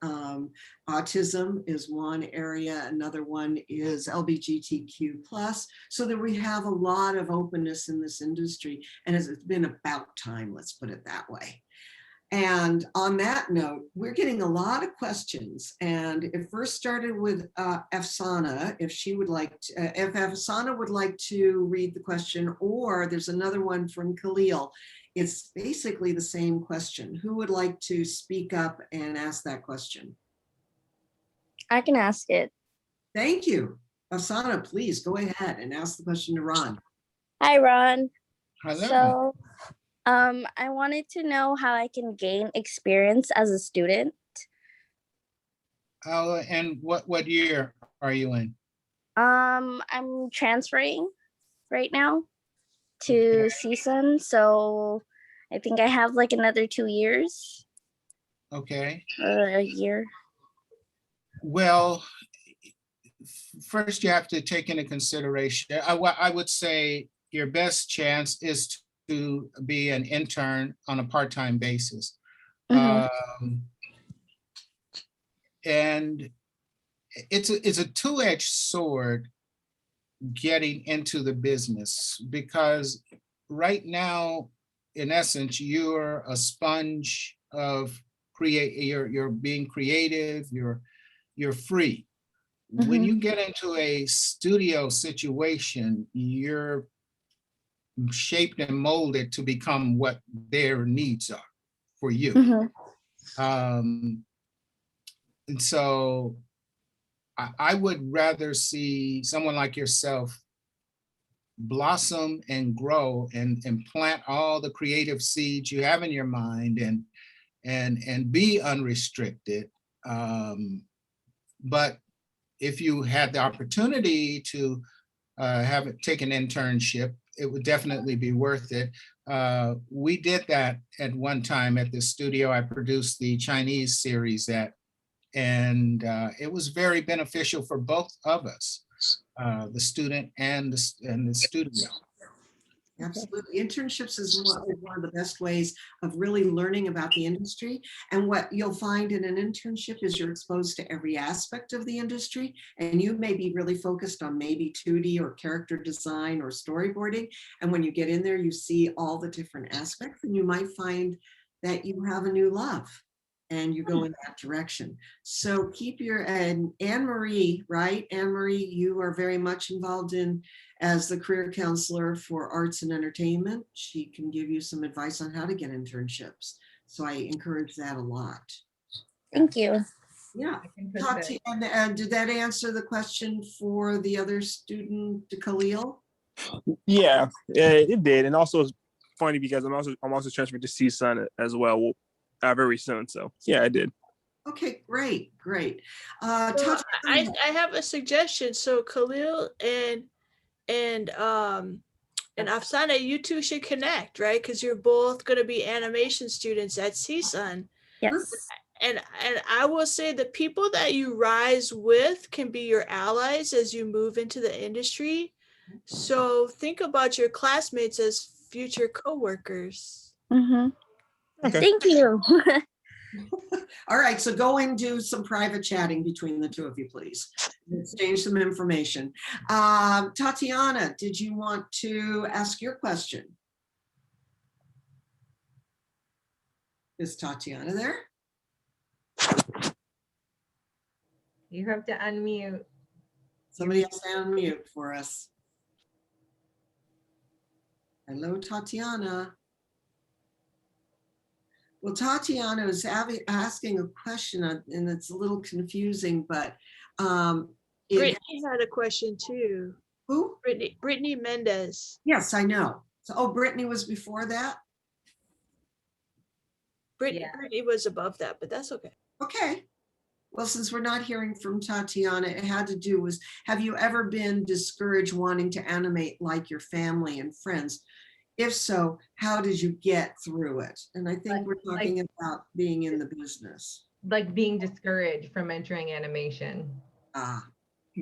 autism is one area. Another one is LGBTQ+. So that we have a lot of openness in this industry, and it's been about time, let's put it that way. And on that note, we're getting a lot of questions. And it first started with Afsana, if she would like to, if Afsana would like to read the question, or there's another one from Khalil. It's basically the same question. Who would like to speak up and ask that question?
I can ask it.
Thank you. Afsana, please go ahead and ask the question to Ron.
Hi, Ron.
Hello.
So, I wanted to know how I can gain experience as a student.
Oh, and what year are you in?
I'm transferring right now to CSUN, so I think I have like another 2 years
Okay.
or a year.
Well, first you have to take into consideration, I would say your best chance is to be an intern on a part-time basis. And it's a two-edged sword getting into the business, because right now, in essence, you're a sponge of you're being creative, you're free. When you get into a studio situation, you're shaped and molded to become what their needs are for you. And so I would rather see someone like yourself blossom and grow and plant all the creative seeds you have in your mind and be unrestricted. But if you had the opportunity to take an internship, it would definitely be worth it. We did that at one time at the studio I produced the Chinese series at, and it was very beneficial for both of us, the student and the studio.
Absolutely. Internships is one of the best ways of really learning about the industry. And what you'll find in an internship is you're exposed to every aspect of the industry, and you may be really focused on maybe 2D or character design or storyboarding. And when you get in there, you see all the different aspects, and you might find that you have a new love and you go in that direction. So keep your, and Anne-Marie, right? Anne-Marie, you are very much involved in as the career counselor for arts and entertainment. She can give you some advice on how to get internships. So I encourage that a lot.
Thank you.
Yeah.
I can put that.
Tatiana, did that answer the question for the other student, Khalil?
Yeah, it did. And also it's funny because I'm also transferring to CSUN as well very soon. So yeah, I did.
Okay, great.
So
Tatiana,
I have a suggestion. So Khalil and Afsana, you two should connect, right? Because you're both going to be animation students at CSUN.
Yes.
And I will say the people that you rise with can be your allies as you move into the industry. So think about your classmates as future coworkers.
Mm-hmm.
Okay.
Thank you.
all right, so go and do some private chatting between the two of you, please. Exchange some information. Tatiana, did you want to ask your question? Is Tatiana there?
You have to unmute.
Somebody else unmute for us. Hello, Tatiana. Well, Tatiana is asking a question and it's a little confusing, but
Brittany had a question too.
who?
Brittany Mendez.
Yes, I know. So, Brittany was before that?
Yeah.
Brittany was above that, but that's okay.
Okay. Well, since we're not hearing from Tatiana, it had to do with, have you ever been discouraged wanting to animate like your family and friends? If so, how did you get through it? And I think we're talking about being in the business.
Like being discouraged from entering animation.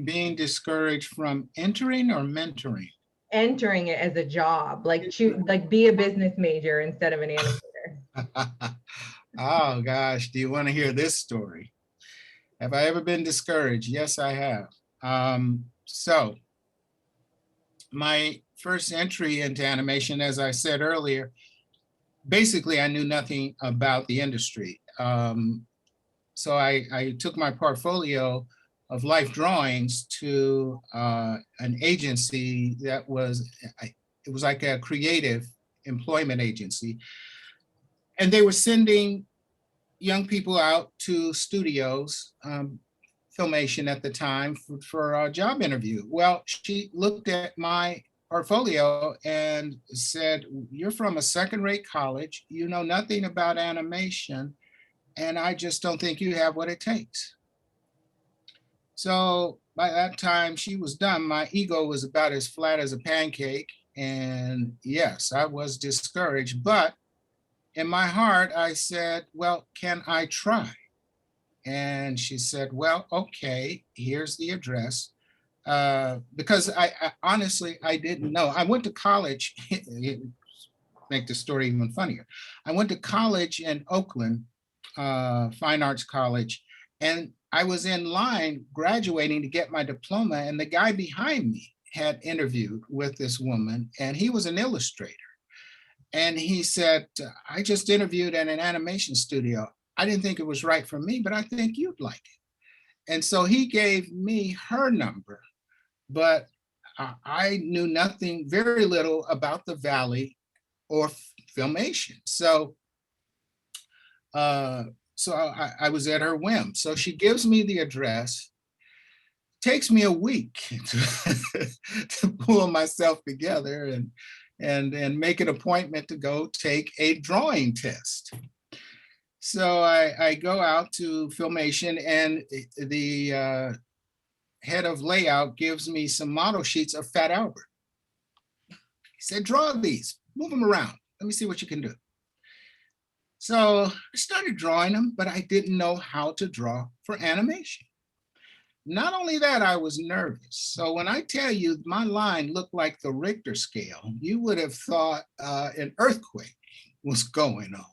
Being discouraged from entering or mentoring?
Entering it as a job, like be a business major instead of an animator.
Oh gosh, do you want to hear this story? Have I ever been discouraged? Yes, I have. So my first entry into animation, as I said earlier, basically I knew nothing about the industry. So I took my portfolio of life drawings to an agency that was, it was like a creative employment agency. And they were sending young people out to studios, Filmation at the time, for a job interview. Well, she looked at my portfolio and said, "You're from a second-rate college, you know nothing about animation, and I just don't think you have what it takes." So by that time she was done, my ego was about as flat as a pancake. And yes, I was discouraged, but in my heart, I said, well, can I try? And she said, well, okay, here's the address. Because I honestly, I didn't know. I went to college, make the story even funnier. I went to college in Oakland, Fine Arts College, and I was in line graduating to get my diploma, and the guy behind me had interviewed with this woman, and he was an illustrator. And he said, I just interviewed at an animation studio. I didn't think it was right for me, but I think you'd like it. And so he gave me her number, but I knew nothing, very little about the Valley or Filmation. So I was at her whim. So she gives me the address. Takes me a week to pull myself together and make an appointment to go take a drawing test. So I go out to Filmation, and the head of layout gives me some model sheets of Fat Albert. He said, draw these, move them around. Let me see what you can do. So I started drawing them, but I didn't know how to draw for animation. Not only that, I was nervous. So when I tell you my line looked like the Richter scale, you would have thought an earthquake was going on.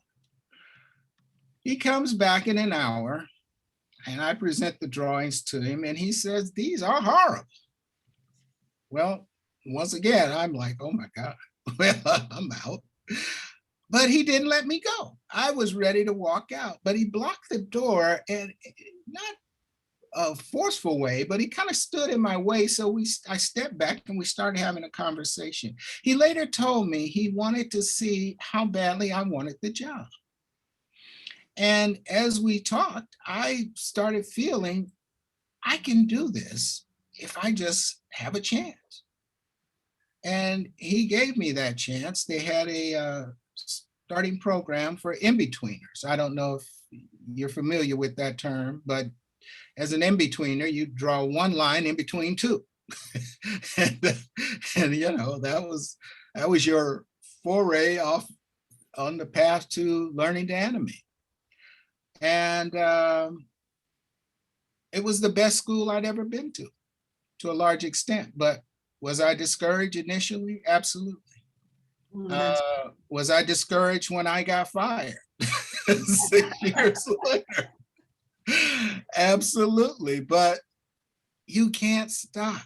He comes back in an hour, and I present the drawings to him, and he says, these are horrible. Well, once again, I'm like, oh my God, well, I'm out. But he didn't let me go. I was ready to walk out, but he blocked the door, and not a forceful way, but he kind of stood in my way. So I stepped back and we started having a conversation. He later told me he wanted to see how badly I wanted the job. And as we talked, I started feeling I can do this if I just have a chance. And he gave me that chance. They had a starting program for in-betweeners. I don't know if you're familiar with that term, but as an in-betweener, you draw one line in between two. and you know, that was your foray off on the path to learning to animate. And it was the best school I'd ever been to a large extent. But was I discouraged initially? Absolutely. Was I discouraged when I got fired 6 years later? Absolutely. But you can't stop.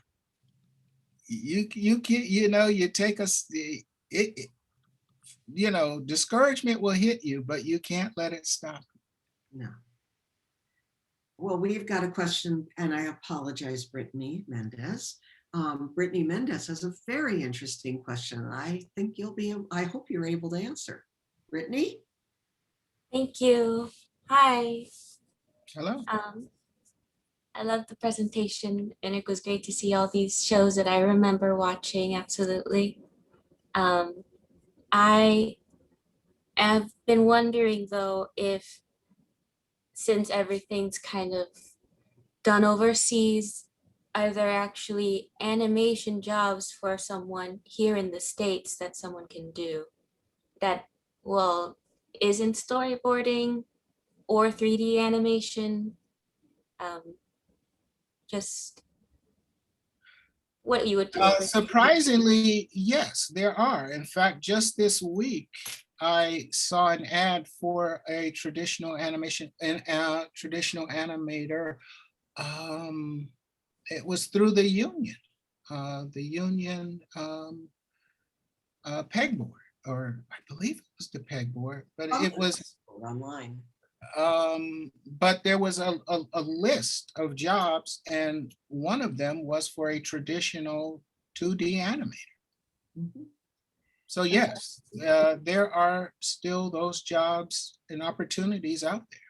You can't, you know, you take you know, discouragement will hit you, but you can't let it stop.
No. Well, we've got a question, and I apologize, Brittany Mendez. Brittany Mendez has a very interesting question. I think I hope you're able to answer. Brittany?
Thank you. Hi.
Hello.
I love the presentation, and it was great to see all these shows that I remember watching. Absolutely. I have been wondering though, if since everything's kind of done overseas, are there actually animation jobs for someone here in the States that someone can do that, well, isn't storyboarding or 3D animation? Just what you would do.
Surprisingly, yes, there are. In fact, just this week, I saw an ad for a traditional animation and traditional animator. It was through the union pegboard, or I believe it was the pegboard, but it was
online.
But there was a list of jobs, and one of them was for a traditional 2D animator.
Mhm.
So yes, there are still those jobs and opportunities out there.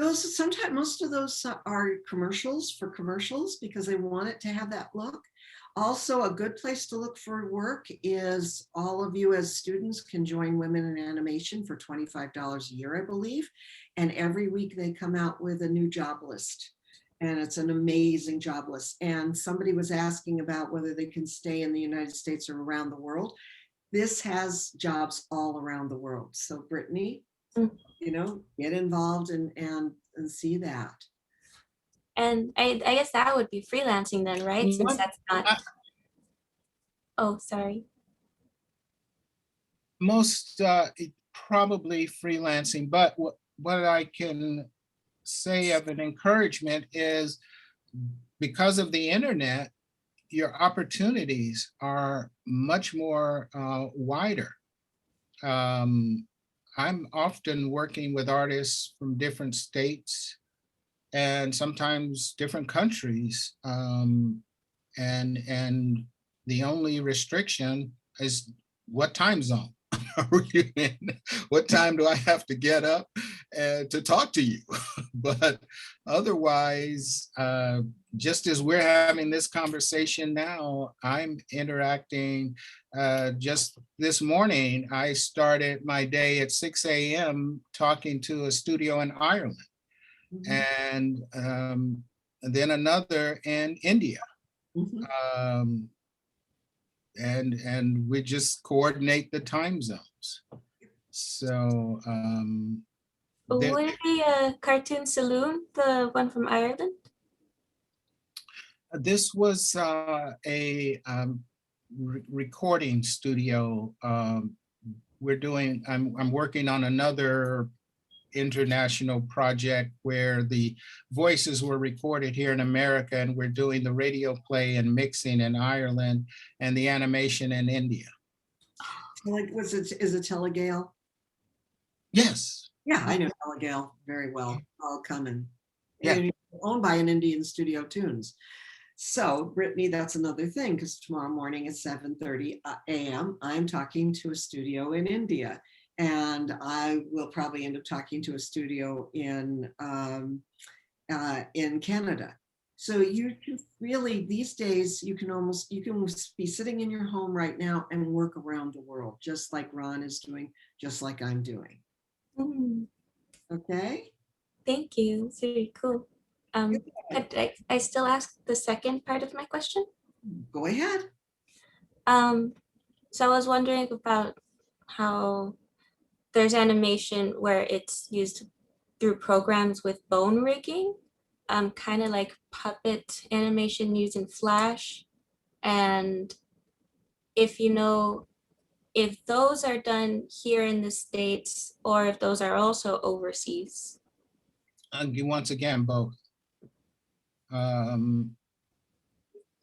Those sometimes, most of those are commercials because they want it to have that look. Also, a good place to look for work is all of you as students can join Women in Animation for $25 a year, I believe. And every week they come out with a new job list. And it's an amazing job list. And somebody was asking about whether they can stay in the United States or around the world. This has jobs all around the world. So Brittany, you know, get involved and see that.
And I guess that would be freelancing then, right? Since that's not. Oh, sorry.
Most probably freelancing, but what I can say of an encouragement is because of the internet, your opportunities are much more wider. I'm often working with artists from different states and sometimes different countries. And the only restriction is what time zone are you in? What time do I have to get up to talk to you? But otherwise, just as we're having this conversation now, I'm interacting. Just this morning, I started my day at 6 a.m. talking to a studio in Ireland. And then another in India. And we just coordinate the time zones. So
Would it be a Cartoon Saloon, the one from Ireland?
This was a recording studio. I'm working on another international project where the voices were recorded here in America, and we're doing the radio play and mixing in Ireland and the animation in India.
Like, is it Telegale?
Yes.
Yeah, I know Telegale very well. All coming.
Yeah.
Owned by an Indian studio, Tunes. So, Brittany, that's another thing, because tomorrow morning at 7:30 a.m., I'm talking to a studio in India. And I will probably end up talking to a studio in Canada. So you can really, these days, you can be sitting in your home right now and work around the world, just like Ron is doing, just like I'm doing.
Mm,
Okay?
thank you. It's very cool. Could I still ask the second part of my question?
Go ahead.
So I was wondering about how there's animation where it's used through programs with bone rigging, kind of like puppet animation using Flash. And if you know if those are done here in the States or if those are also overseas.
Once again, both.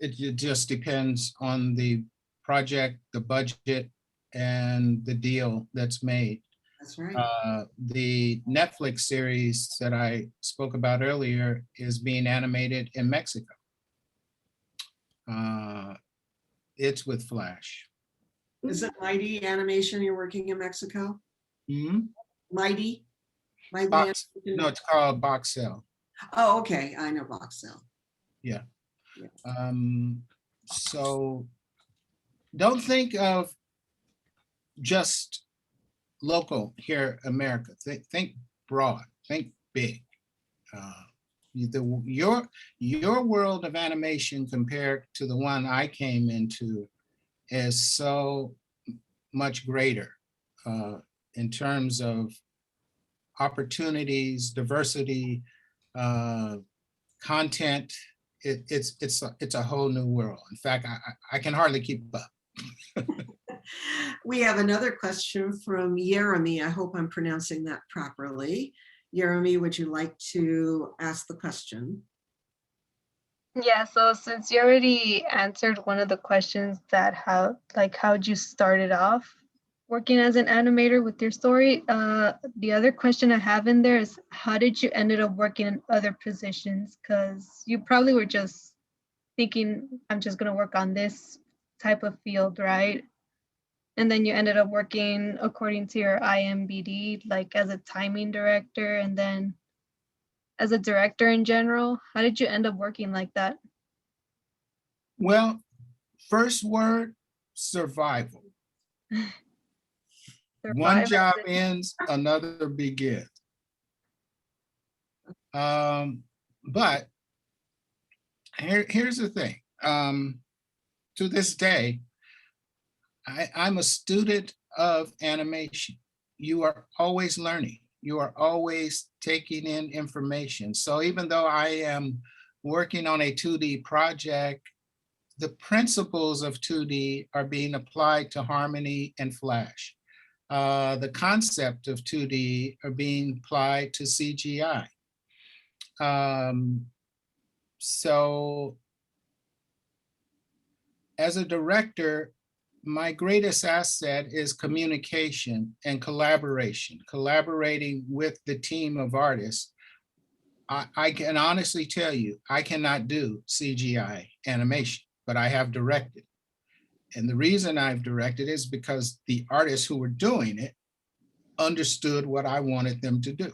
It just depends on the project, the budget, and the deal that's made.
That's right.
The Netflix series that I spoke about earlier is being animated in Mexico. It's with Flash.
Is it Mighty Animation you're working in Mexico?
Hmm?
Mighty?
Box,
Animation?
no, it's called Box Cell.
Oh, okay. I know Box Cell.
Yeah.
Yeah.
So don't think of just local here, America. Think broad, think big. Your world of animation compared to the one I came into is so much greater in terms of opportunities, diversity, content. It's a whole new world. In fact, I can hardly keep up.
We have another question from Jeremy. I hope I'm pronouncing that properly. Jeremy, would you like to ask the question?
Yeah, so since you already answered one of the questions that how'd you started off working as an animator with your story, the other question I have in there is how did you ended up working in other positions? Because you probably were just thinking, I'm just gonna work on this type of field, right? And then you ended up working according to your IMBD, like as a timing director and then as a director in general. How did you end up working like that?
Well, first word, survival. One job ends, another begins. But here's the thing. To this day, I'm a student of animation. You are always learning. You are always taking in information. So even though I am working on a 2D project, the principles of 2D are being applied to Harmony and Flash. The concept of 2D are being applied to CGI. So as a director, my greatest asset is communication and collaboration, collaborating with the team of artists. I can honestly tell you, I cannot do CGI animation, but I have directed. And the reason I've directed is because the artists who were doing it understood what I wanted them to do.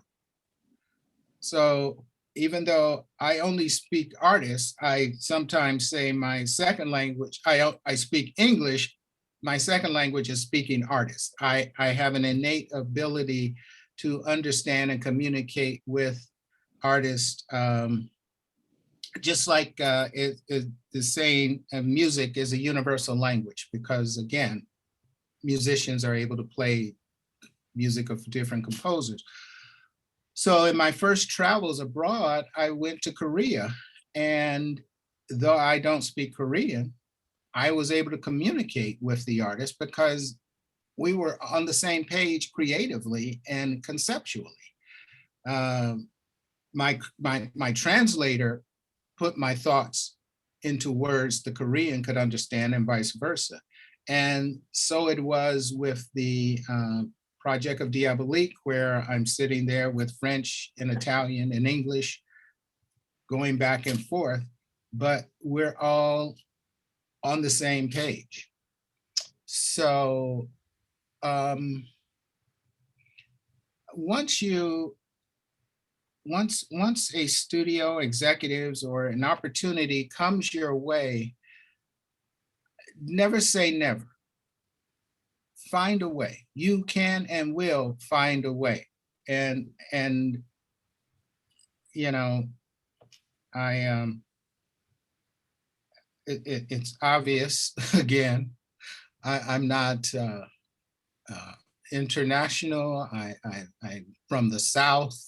So even though I only speak artist, I sometimes say my second language, I speak English, my second language is speaking artist. I have an innate ability to understand and communicate with artists, just like the saying music is a universal language, because again, musicians are able to play music of different composers. So in my first travels abroad, I went to Korea, and though I don't speak Korean, I was able to communicate with the artist because we were on the same page creatively and conceptually. My translator put my thoughts into words the Korean could understand and vice versa. And so it was with the project of Diabolique, where I'm sitting there with French and Italian and English going back and forth, but we're all on the same page. So once a studio executives or an opportunity comes your way, never say never. Find a way. You can and will find a way. And you know, it's obvious again. I'm not international. I'm from the South,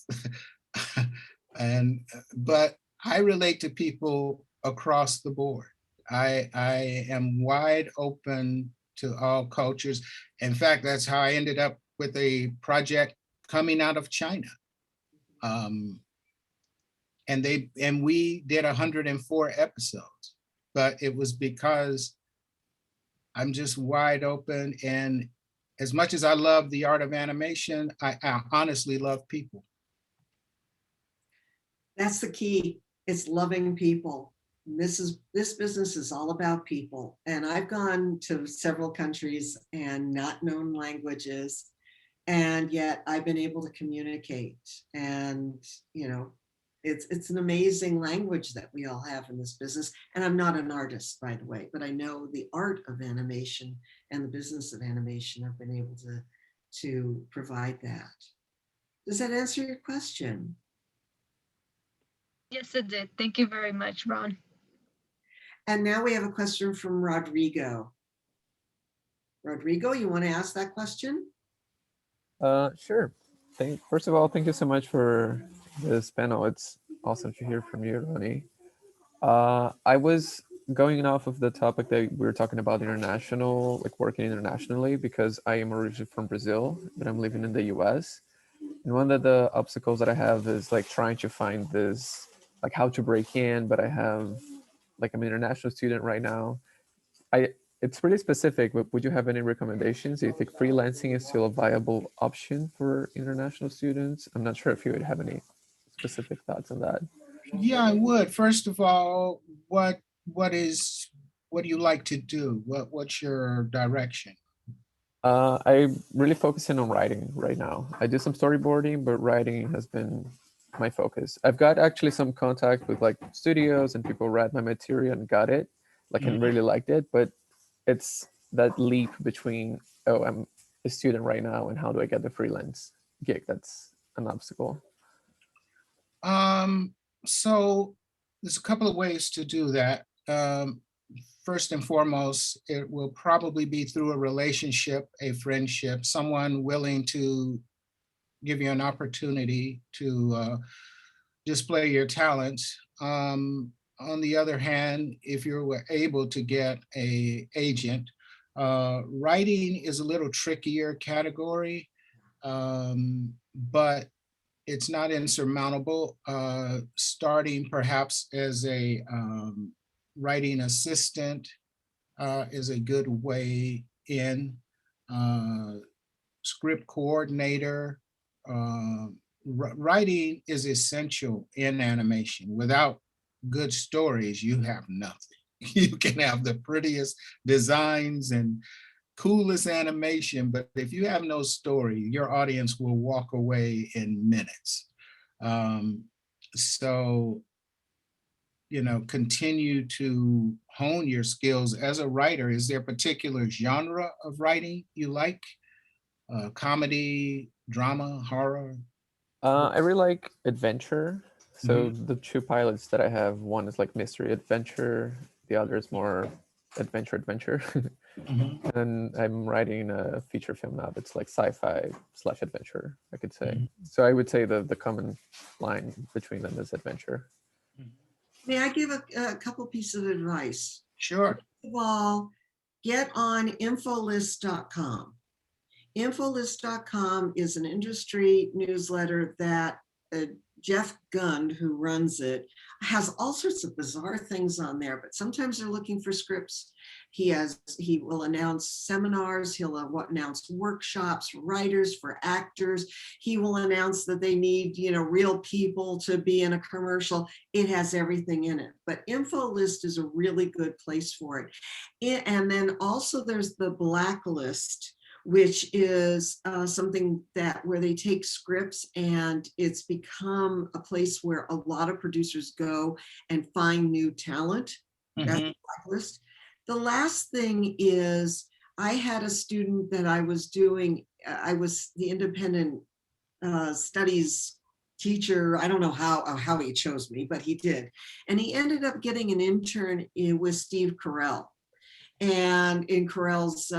but I relate to people across the board. I am wide open to all cultures. In fact, that's how I ended up with a project coming out of China. And we did 104 episodes, but it was because I'm just wide open. And as much as I love the art of animation, I honestly love people.
That's the key. It's loving people. This business is all about people. And I've gone to several countries and not known languages, and yet I've been able to communicate. And it's an amazing language that we all have in this business. And I'm not an artist, by the way, but I know the art of animation and the business of animation. I've been able to provide that. Does that answer your question?
Yes, it did. Thank you very much, Ron.
And now we have a question from Rodrigo. Rodrigo, you want to ask that question?
Sure. First of all, thank you so much for this panel. It's awesome to hear from you, Ronnie. I was going off of the topic that we were talking about international, like working internationally, because I am originally from Brazil, but I'm living in the US. And one of the obstacles that I have is like trying to find this, like how to break in, but I'm an international student right now. It's really specific, but would you have any recommendations? Do you think freelancing is still a viable option for international students? I'm not sure if you would have any specific thoughts on that.
Yeah, I would. First of all, what do you like to do? What's your direction?
I'm really focusing on writing right now. I do some storyboarding, but writing has been my focus. I've got actually some contact with like studios and people read my material and got it, and really liked it, but it's that leap between, oh, I'm a student right now and how do I get the freelance gig? That's an obstacle.
So there's a couple of ways to do that. First and foremost, it will probably be through a relationship, a friendship, someone willing to give you an opportunity to display your talents. On the other hand, if you were able to get an agent, writing is a little trickier category, but it's not insurmountable. Starting perhaps as a writing assistant is a good way in. Script coordinator. Writing is essential in animation. Without good stories, you have nothing. You can have the prettiest designs and coolest animation, but if you have no story, your audience will walk away in minutes. So, continue to hone your skills as a writer. Is there a particular genre of writing you like? Comedy, drama, horror?
I really like adventure. So the two pilots that I have, one is like mystery adventure, the other is more adventure. And I'm writing a feature film now that's like sci-fi / adventure, I could say. So I would say the common line between them is adventure.
May I give a couple pieces of advice?
Sure.
First of all, get on infolist.com. Infolist.com is an industry newsletter that Jeff Gund, who runs it, has all sorts of bizarre things on there, but sometimes they're looking for scripts. He will announce seminars, he'll announce workshops for writers, for actors. He will announce that they need, real people to be in a commercial. It has everything in it, but InfoList is a really good place for it. And then also there's the Blacklist, which is something that where they take scripts and it's become a place where a lot of producers go and find new talent. That's
Mhm.
the blacklist. The last thing is I had a student that I was doing, I was the independent studies teacher. I don't know how he chose me, but he did. And he ended up getting an intern with Steve Carell. And in Carell's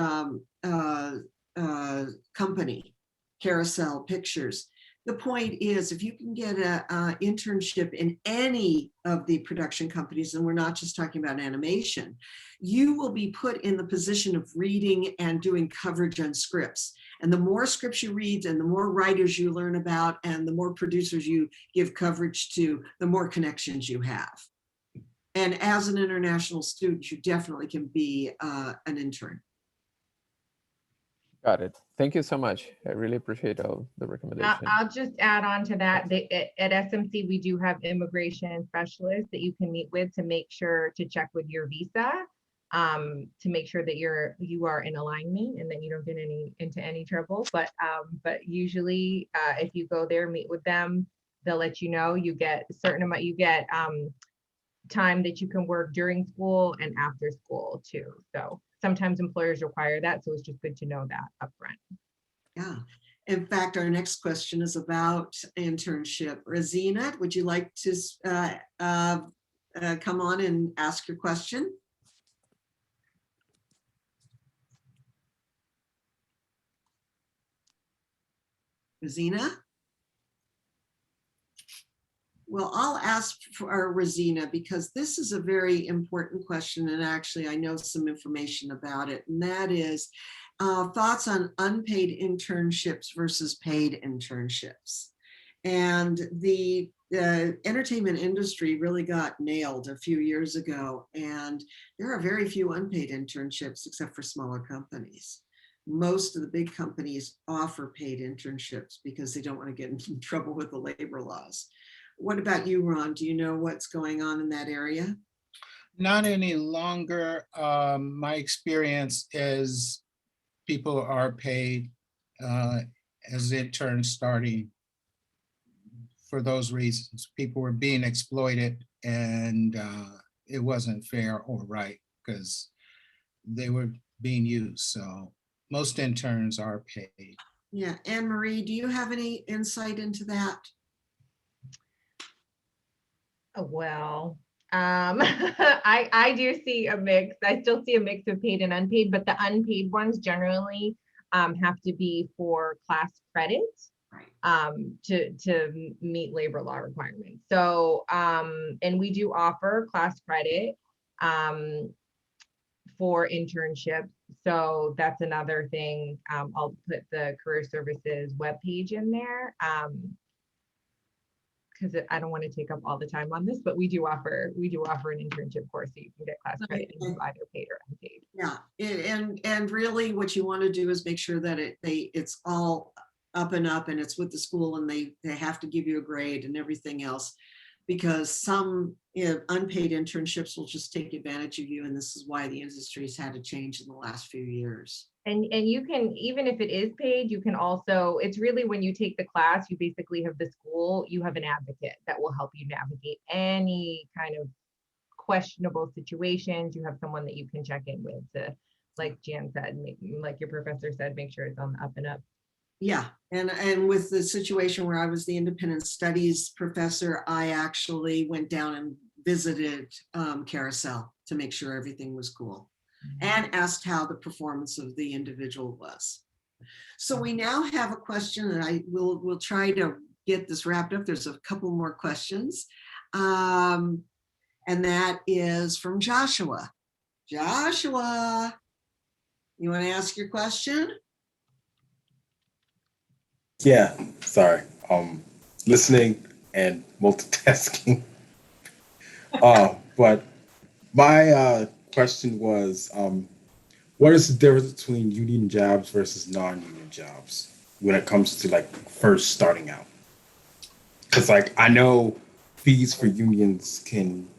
company, Carousel Pictures. The point is, if you can get an internship in any of the production companies, and we're not just talking about animation, you will be put in the position of reading and doing coverage on scripts. And the more scripts you read and the more writers you learn about and the more producers you give coverage to, the more connections you have. And as an international student, you definitely can be an intern.
Got it. Thank you so much. I really appreciate all the recommendation.
I'll just add on to that. At SMC, we do have immigration specialists that you can meet with to make sure to check with your visa, to make sure that you are in alignment and that you don't get into any trouble. But usually, if you go there, meet with them, they'll let you know. You get a certain amount. You get time that you can work during school and after school too. So sometimes employers require that. So it's just good to know that upfront.
Yeah. In fact, our next question is about internship. Rosina, would you like to come on and ask your question? Rosina? Well, I'll ask for Rosina because this is a very important question, and actually I know some information about it, and that is thoughts on unpaid internships versus paid internships. And the entertainment industry really got nailed a few years ago, and there are very few unpaid internships except for smaller companies. Most of the big companies offer paid internships because they don't want to get in trouble with the labor laws. What about you, Ron? Do you know what's going on in that area?
Not any longer. My experience is people are paid as interns starting for those reasons. People were being exploited and it wasn't fair or right because they were being used. So most interns are paid.
Yeah, Anne Marie, do you have any insight into that?
Well, I do see a mix. I still see a mix of paid and unpaid, but the unpaid ones generally have to be for class credits to meet labor law requirements. So, and we do offer class credit for internships. So that's another thing. I'll put the career services webpage in there. Because I don't want to take up all the time on this, but we do offer an internship course so you can get class credit and do either paid or unpaid.
Yeah, and really what you want to do is make sure that it's all up and it's with the school and they have to give you a grade and everything else, because some unpaid internships will just take advantage of you, and this is why the industry's had to change in the last few years.
And you can, even if it is paid, you can also, it's really when you take the class, you basically have the school, you have an advocate that will help you navigate any kind of questionable situations. You have someone that you can check in with to, like Jan said, like your professor said, make sure it's on the up and up.
Yeah, and with the situation where I was the independent studies professor, I actually went down and visited Carousel to make sure everything was cool and asked how the performance of the individual was. So we now have a question, and we'll try to get this wrapped up. There's a couple more questions. And that is from Joshua. Joshua, you want to ask your question?
Yeah, sorry. Listening and multitasking. But my question was, what is the difference between union jobs versus non-union jobs when it comes to like first starting out? Because like I know fees for unions can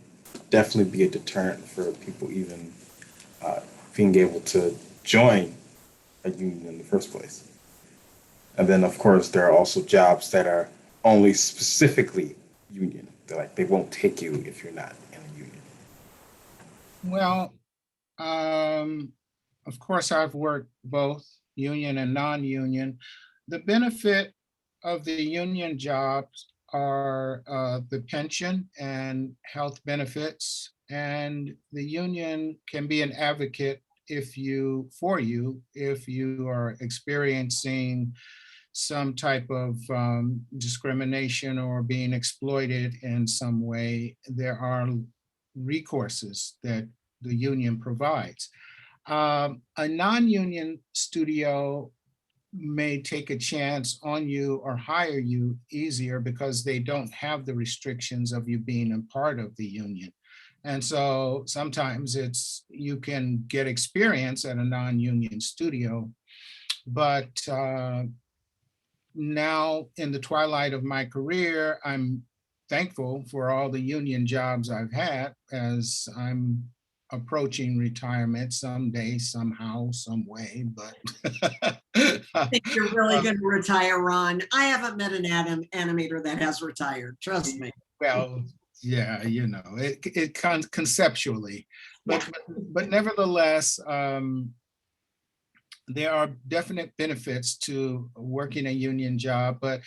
definitely be a deterrent for people even being able to join a union in the first place. And then, of course, there are also jobs that are only specifically union. They're like, they won't take you if you're not in a union.
Well, of course, I've worked both union and non-union. The benefit of the union jobs are the pension and health benefits, and the union can be an advocate if you are experiencing some type of discrimination or being exploited in some way. There are recourses that the union provides. A non-union studio may take a chance on you or hire you easier because they don't have the restrictions of you being a part of the union. And so sometimes you can get experience at a non-union studio, but now in the twilight of my career, I'm thankful for all the union jobs I've had as I'm approaching retirement someday, somehow, some way, but.
I think you're really going to retire, Ron. I haven't met an animator that has retired, trust me.
Well, yeah, it conceptually, but nevertheless, there are definite benefits to working a union job, but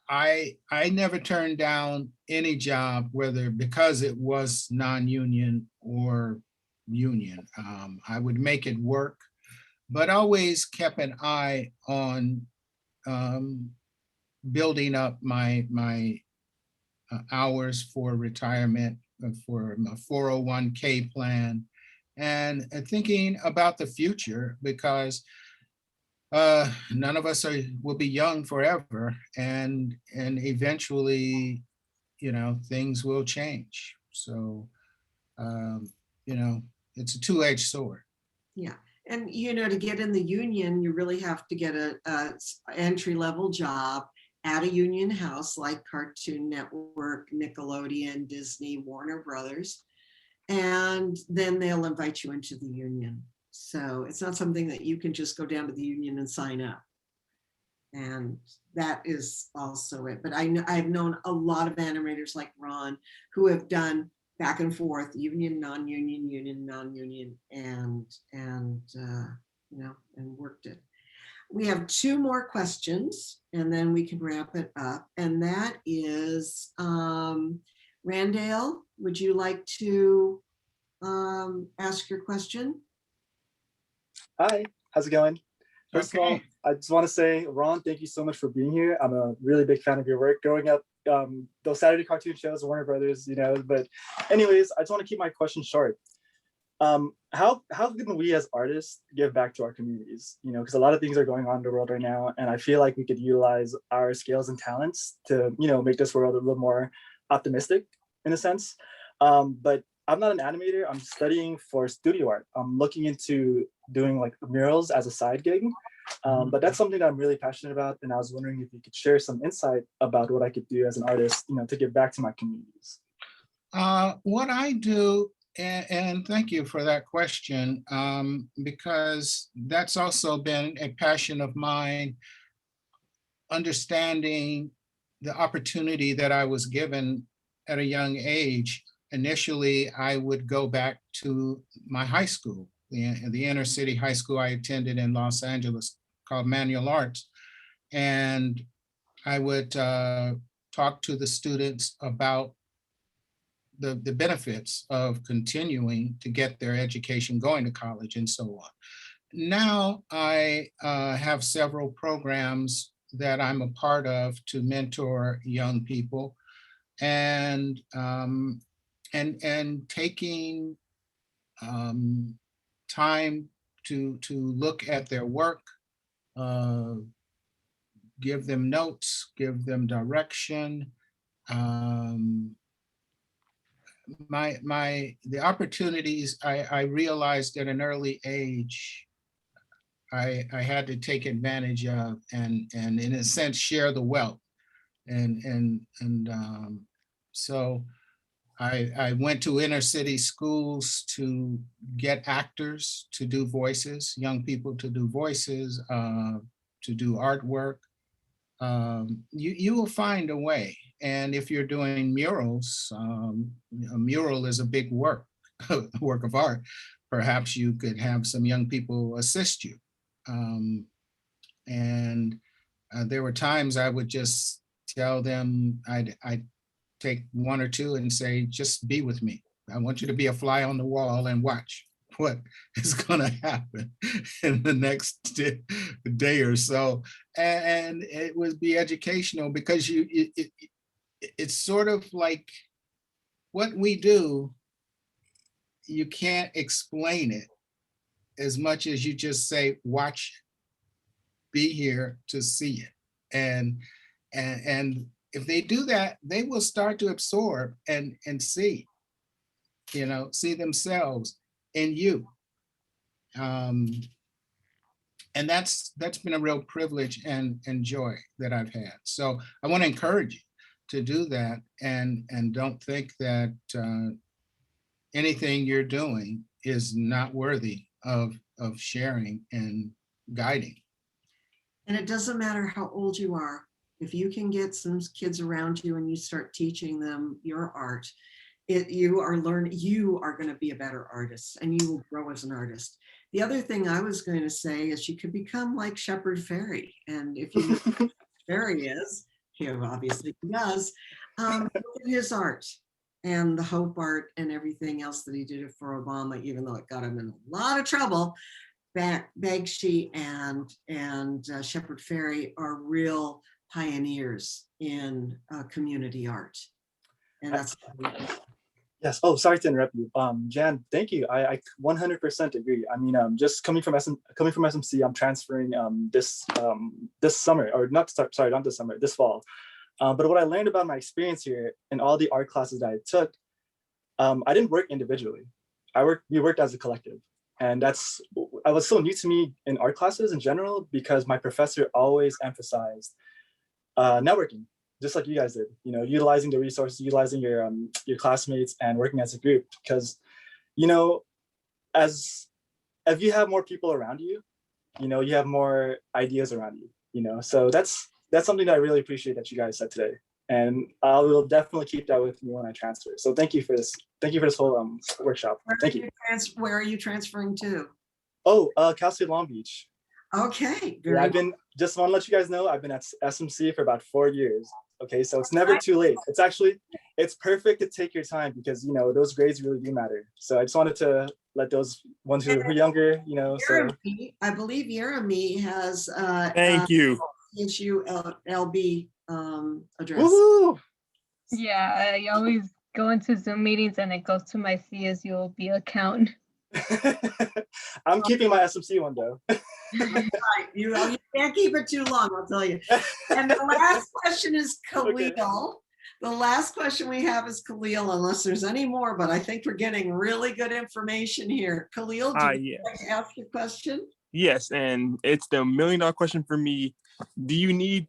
I never turned down any job, whether because it was non-union or union. I would make it work, but always kept an eye on building up my hours for retirement, for my 401k plan, and thinking about the future, because none of us will be young forever, and eventually, things will change. So, it's a two-edged sword.
Yeah. And, to get in the union, you really have to get a entry-level job at a union house like Cartoon Network, Nickelodeon, Disney, Warner Brothers, and then they'll invite you into the union. So it's not something that you can just go down to the union and sign up. And that is also it. But I've known a lot of animators like Ron who have done back and forth, union, non-union, union, non-union, and worked it. We have two more questions and then we can wrap it up. And that is, Randall, would you like to ask your question?
Hi, how's it going? First of all,
Okay.
I just want to say, Ron, thank you so much for being here. I'm a really big fan of your work. Growing up, those Saturday cartoon shows, Warner Brothers, but anyways, I just want to keep my question short. How can we as artists give back to our communities? Because a lot of things are going on in the world right now, and I feel like we could utilize our skills and talents to, make this world a little more optimistic in a sense. But I'm not an animator. I'm studying for studio art. I'm looking into doing like murals as a side gig. But that's something that I'm really passionate about. And I was wondering if you could share some insight about what I could do as an artist, to give back to my communities.
What I do, and thank you for that question, because that's also been a passion of mine, understanding the opportunity that I was given at a young age. Initially, I would go back to my high school, the inner city high school I attended in Los Angeles called Manual Arts. And I would talk to the students about the benefits of continuing to get their education, going to college and so on. Now I have several programs that I'm a part of to mentor young people, and taking time to look at their work, give them notes, give them direction. The opportunities I realized at an early age, I had to take advantage of, and in a sense share the wealth, and so I went to inner city schools to get actors to do voices, young people to do voices, to do artwork. You will find a way. And if you're doing murals, a mural is a big work, a work of art. Perhaps you could have some young people assist you. And there were times I would just tell them, I'd take one or two and say, just be with me. I want you to be a fly on the wall and watch what is going to happen in the next day or so. And it would be educational because it's sort of like what we do, you can't explain it as much as you just say, watch, be here to see it. And if they do that, they will start to absorb and see, see themselves in you. And that's been a real privilege and joy that I've had. So I want to encourage you to do that, and don't think that anything you're doing is not worthy of sharing and guiding.
And it doesn't matter how old you are. If you can get some kids around you and you start teaching them your art, you are going to be a better artist, and you will grow as an artist. The other thing I was going to say is you could become like Shepard Fairey. And if you know who Fairey is, he obviously does, look at his art and the Hope art and everything else that he did for Obama, even though it got him in a lot of trouble. Bagshee and Shepard Fairey are real pioneers in community art. And that's
yes. Oh, sorry to interrupt you. Jan, thank you. I 100% agree. I mean, just coming from SMC, I'm transferring this summer, or not this summer, this fall. But what I learned about my experience here in all the art classes that I took, I didn't work individually. We worked as a collective. And that was so new to me in art classes in general, because my professor always emphasized networking, just like you guys did, utilizing the resources, utilizing your classmates and working as a group. Because, if you have more people around you, you have more ideas around you, so that's something that I really appreciate that you guys said today. And I will definitely keep that with me when I transfer. So thank you for this. Thank you for this whole workshop. Thank you.
Where are you transferring to?
Oh, Cal State Long Beach.
Okay.
Just want to let you guys know, I've been at SMC for about 4 years. Okay, so it's never too late. It's perfect to take your time, because those grades really do matter. So I just wanted to let those ones who are younger,
Jeremy, I believe Jeremy has
thank you.
LB address.
Woo-hoo!
Yeah, I always go into Zoom meetings and it goes to my CSULB account.
I'm keeping my SMC one though.
Right. You can't keep it too long, I'll tell you. And the last question is Khalil. Okay. The last question we have is Khalil, unless there's any more, but I think we're getting really good information here. Khalil, do you like to ask your question?
Yes, and it's the $1 million question for me. Do you need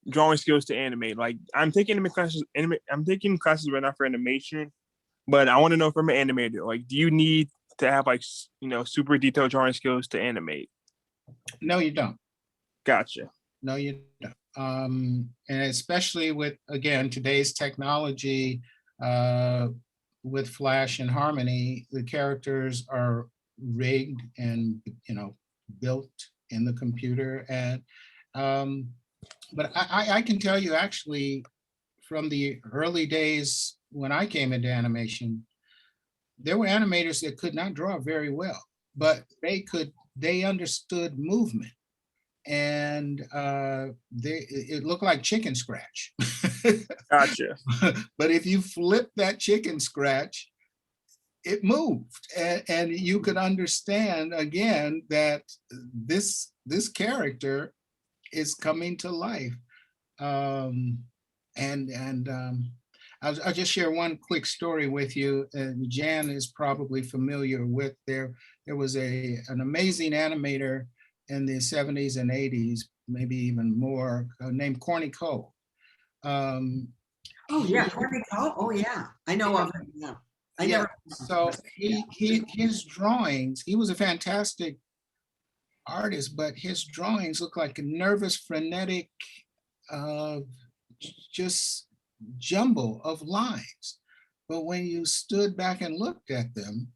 drawing skills to animate? Like, I'm taking classes right now for animation, but I want to know from an animator, like, do you need to have super detailed drawing skills to animate?
No, you don't.
Gotcha.
No, you don't. And especially with, again, today's technology, with Flash and Harmony, the characters are rigged and built in the computer. And but I can tell you, actually, from the early days when I came into animation, there were animators that could not draw very well, but they understood movement, and it looked like chicken scratch.
Gotcha.
But if you flip that chicken scratch, it moved, and you could understand again that this character is coming to life. I'll just share one quick story with you. Jan is probably familiar with. There was an amazing animator in the 70s and 80s, maybe even more, named Corny Cole.
Oh, yeah. Oh, yeah. I know of it. Yeah. I
Yeah,
never.
so his drawings, he was a fantastic artist, but his drawings look like a nervous, frenetic, uh, just jumble of lines. But when you stood back and looked at them,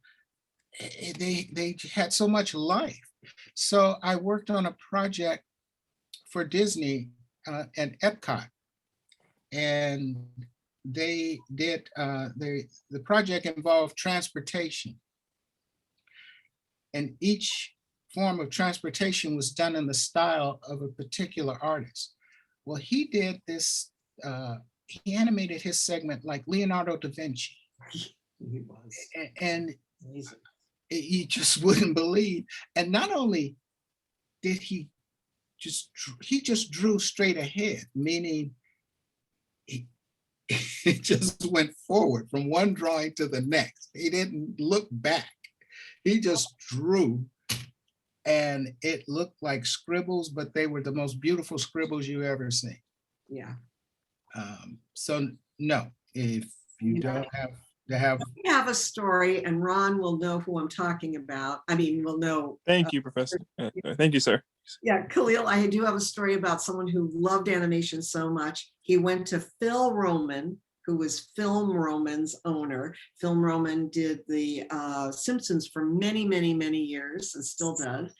they had so much life. So I worked on a project for Disney at Epcot, and they did the project involved transportation, and each form of transportation was done in the style of a particular artist. Well, he did this, he animated his segment like Leonardo da Vinci.
He was.
And
Amazing.
you just wouldn't believe. And not only did he just drew straight ahead, meaning he just went forward from one drawing to the next. He didn't look back. He just drew, and it looked like scribbles, but they were the most beautiful scribbles you ever seen.
Yeah.
So no, if you don't have to have.
We have a story, and Ron will know who I'm talking about. I mean, will know.
Thank you, Professor. Thank you, sir.
Yeah, Khalil, I do have a story about someone who loved animation so much. He went to Phil Roman, who was Film Roman's owner. Film Roman did the Simpsons for many, many, many years and still does.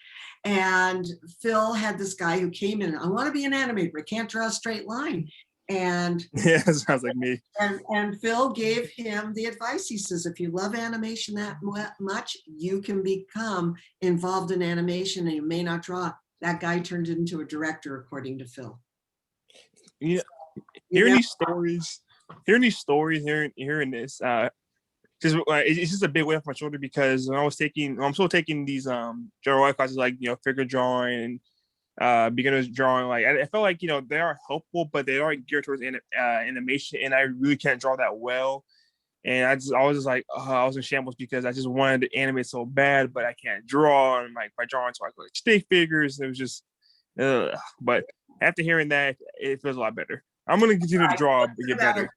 And Phil had this guy who came in, I want to be an animator, but can't draw a straight line. And
yeah, sounds like me.
And Phil gave him the advice. He says, if you love animation that much, you can become involved in animation, and you may not draw. That guy turned into a director, according to Phil.
Yeah, hearing these stories, hearing this, it's just a big weight off my shoulder, because when I'm still taking these general ed classes, like, figure drawing and beginners drawing. Like, I felt like, they are helpful, but they are geared towards animation, and I really can't draw that well. And I was just like, I was in shambles, because I just wanted to animate so bad, but I can't draw. And like, by drawing, so I could stick figures. It was just, but after hearing that, it feels a lot better. I'm going to continue to draw and get better.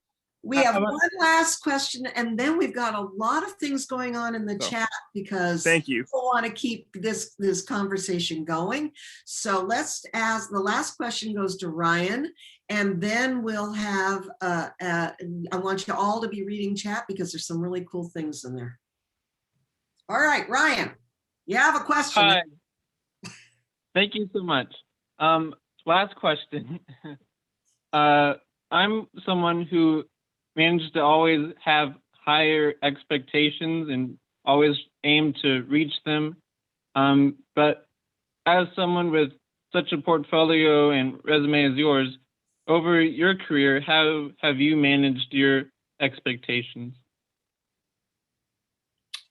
We have one last question, and then we've got a lot of things going on in the chat, because
thank you.
People want to keep this conversation going. So let's ask, the last question goes to Ryan, and then we'll have, I want you all to be reading chat, because there's some really cool things in there. All right, Ryan, you have a question.
Hi. Thank you so much. Last question. I'm someone who managed to always have higher expectations and always aim to reach them. But as someone with such a portfolio and resume as yours, over your career, how have you managed your expectations?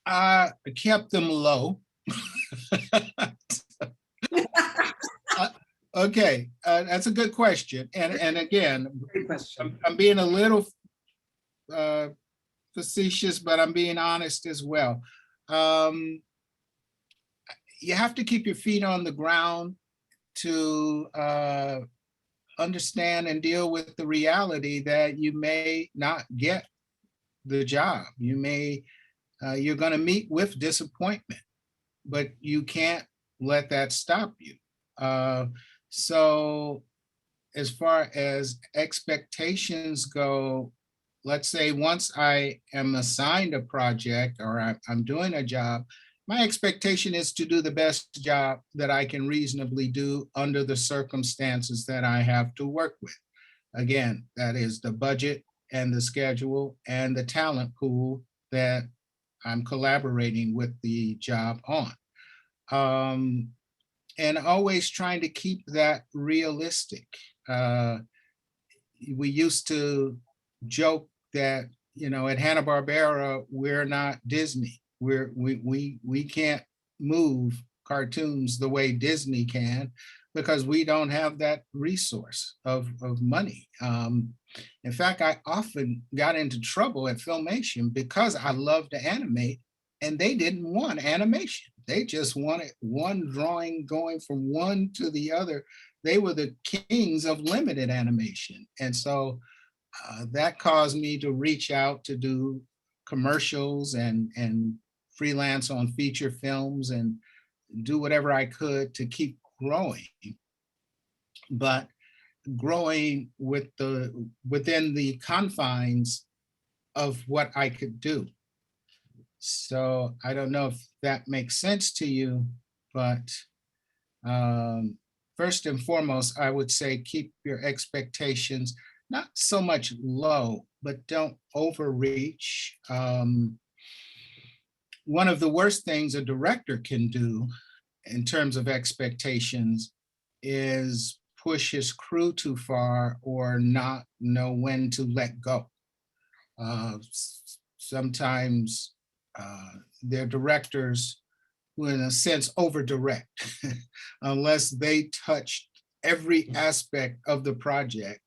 I kept them low. Okay, that's a good question. And again, I'm being a little facetious, but I'm being honest as well. You have to keep your feet on the ground to understand and deal with the reality that you may not get the job. You're going to meet with disappointment, but you can't let that stop you. So as far as expectations go, let's say once I am assigned a project or I'm doing a job, my expectation is to do the best job that I can reasonably do under the circumstances that I have to work with. Again, that is the budget and the schedule and the talent pool that I'm collaborating with the job on. And always trying to keep that realistic. We used to joke that, at Hanna-Barbera, we're not Disney. We can't move cartoons the way Disney can, because we don't have that resource of money. In fact, I often got into trouble at Filmation because I love to animate, and they didn't want animation. They just wanted one drawing going from one to the other. They were the kings of limited animation. And so that caused me to reach out to do commercials and freelance on feature films and do whatever I could to keep growing. But growing within the confines of what I could do. So I don't know if that makes sense to you, but first and foremost, I would say keep your expectations not so much low, but don't overreach. One of the worst things a director can do in terms of expectations is push his crew too far or not know when to let go. Sometimes they're directors who in a sense over-direct unless they touch every aspect of the project,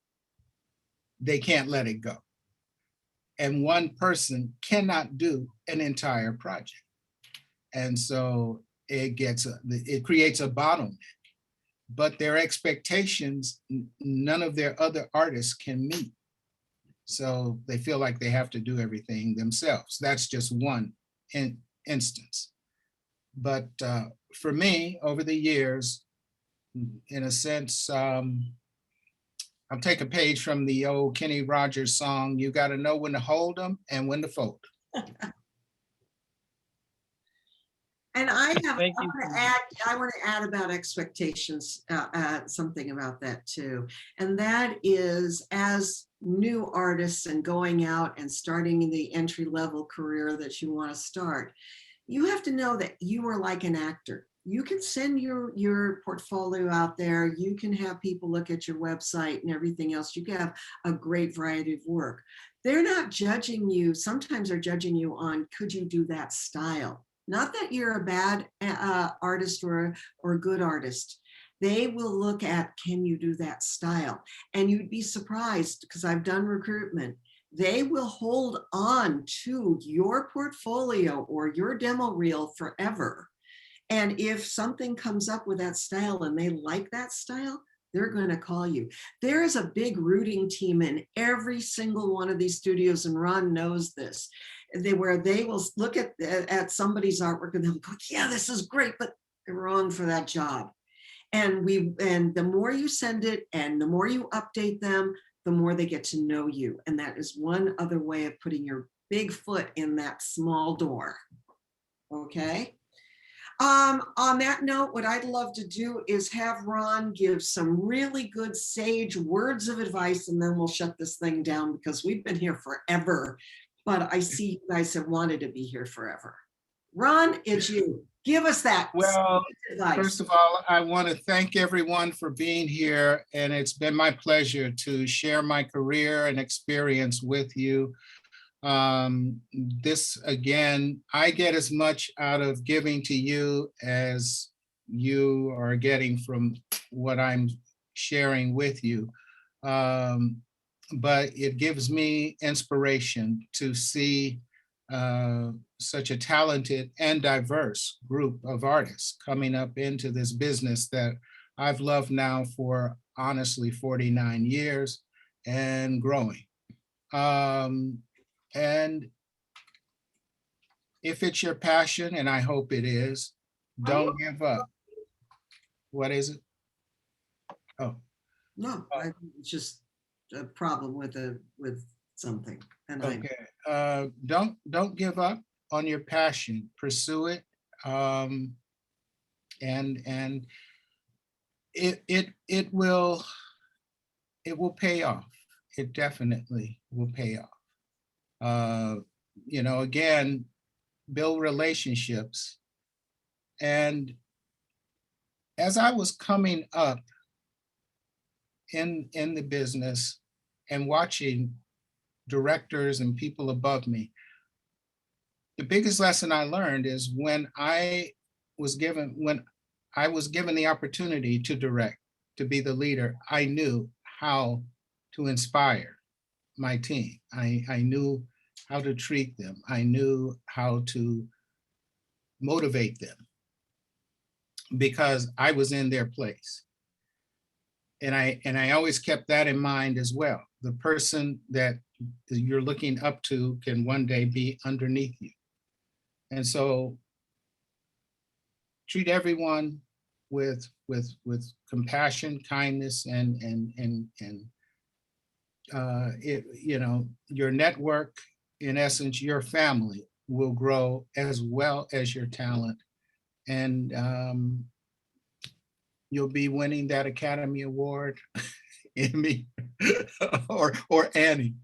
they can't let it go. And one person cannot do an entire project. And so it creates a bottleneck, but their expectations, none of their other artists can meet. So they feel like they have to do everything themselves. That's just one instance. But for me, over the years, in a sense, I'll take a page from the old Kenny Rogers song, you got to know when to hold them and when to fold them.
And I
Thank you.
want to add about expectations, something about that too. And that is, as new artists and going out and starting the entry-level career that you want to start, you have to know that you are like an actor. You can send your portfolio out there. You can have people look at your website and everything else. You can have a great variety of work. They're not judging you. Sometimes they're judging you on, could you do that style? Not that you're a bad artist or a good artist. They will look at, can you do that style? And you'd be surprised, because I've done recruitment. They will hold on to your portfolio or your demo reel forever. And if something comes up with that style and they like that style, they're going to call you. There is a big rooting team in every single one of these studios, and Ron knows this, where they will look at somebody's artwork and they'll go, yeah, this is great, but they're wrong for that job. And the more you send it and the more you update them, the more they get to know you. And that is one other way of putting your big foot in that small door. Okay. On that note, what I'd love to do is have Ron give some really good sage words of advice, and then we'll shut this thing down because we've been here forever. But I see you guys have wanted to be here forever. Ron, it's you. Give us that.
Well,
advice.
First of all, I want to thank everyone for being here, and it's been my pleasure to share my career and experience with you. This, again, I get as much out of giving to you as you are getting from what I'm sharing with you. But it gives me inspiration to see such a talented and diverse group of artists coming up into this business that I've loved now for honestly 49 years and growing. And if it's your passion, and I hope it is, don't give up. What is it? Oh.
No, it's just a problem with something. And
okay. Don't give up on your passion. Pursue it. And it will pay off. It definitely will pay off. You know, again, build relationships. And as I was coming up in the business and watching directors and people above me, the biggest lesson I learned is when I was given the opportunity to direct, to be the leader, I knew how to inspire my team. I knew how to treat them. I knew how to motivate them because I was in their place. And I always kept that in mind as well, the person that you're looking up to can one day be underneath you. And so treat everyone with compassion, kindness, and you know, your network, in essence, your family will grow as well as your talent. And you'll be winning that Academy Award, Emmy, or Annie.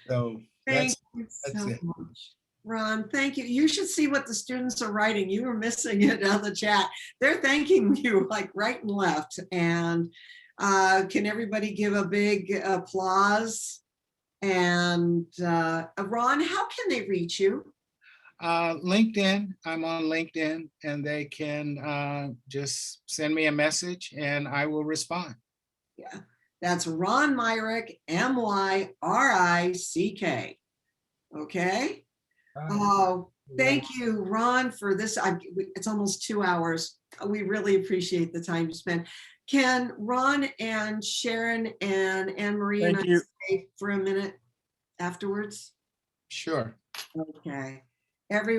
So
Thank
that's
you
that's
so
it.
much. Ron, thank you. You should see what the students are writing. You were missing it on the chat. They're thanking you like right and left. And can everybody give a big applause? And Ron, how can they reach you?
LinkedIn, I'm on LinkedIn, and they can just send me a message and I will respond.
Yeah, that's Ron Myick, Myick. Okay. Oh, thank you, Ron, for this. It's almost 2 hours. We really appreciate the time you spent. Can Ron and Sharon and Anne Marie and I stay for a minute afterwards?
Sure.
Okay. Everyone.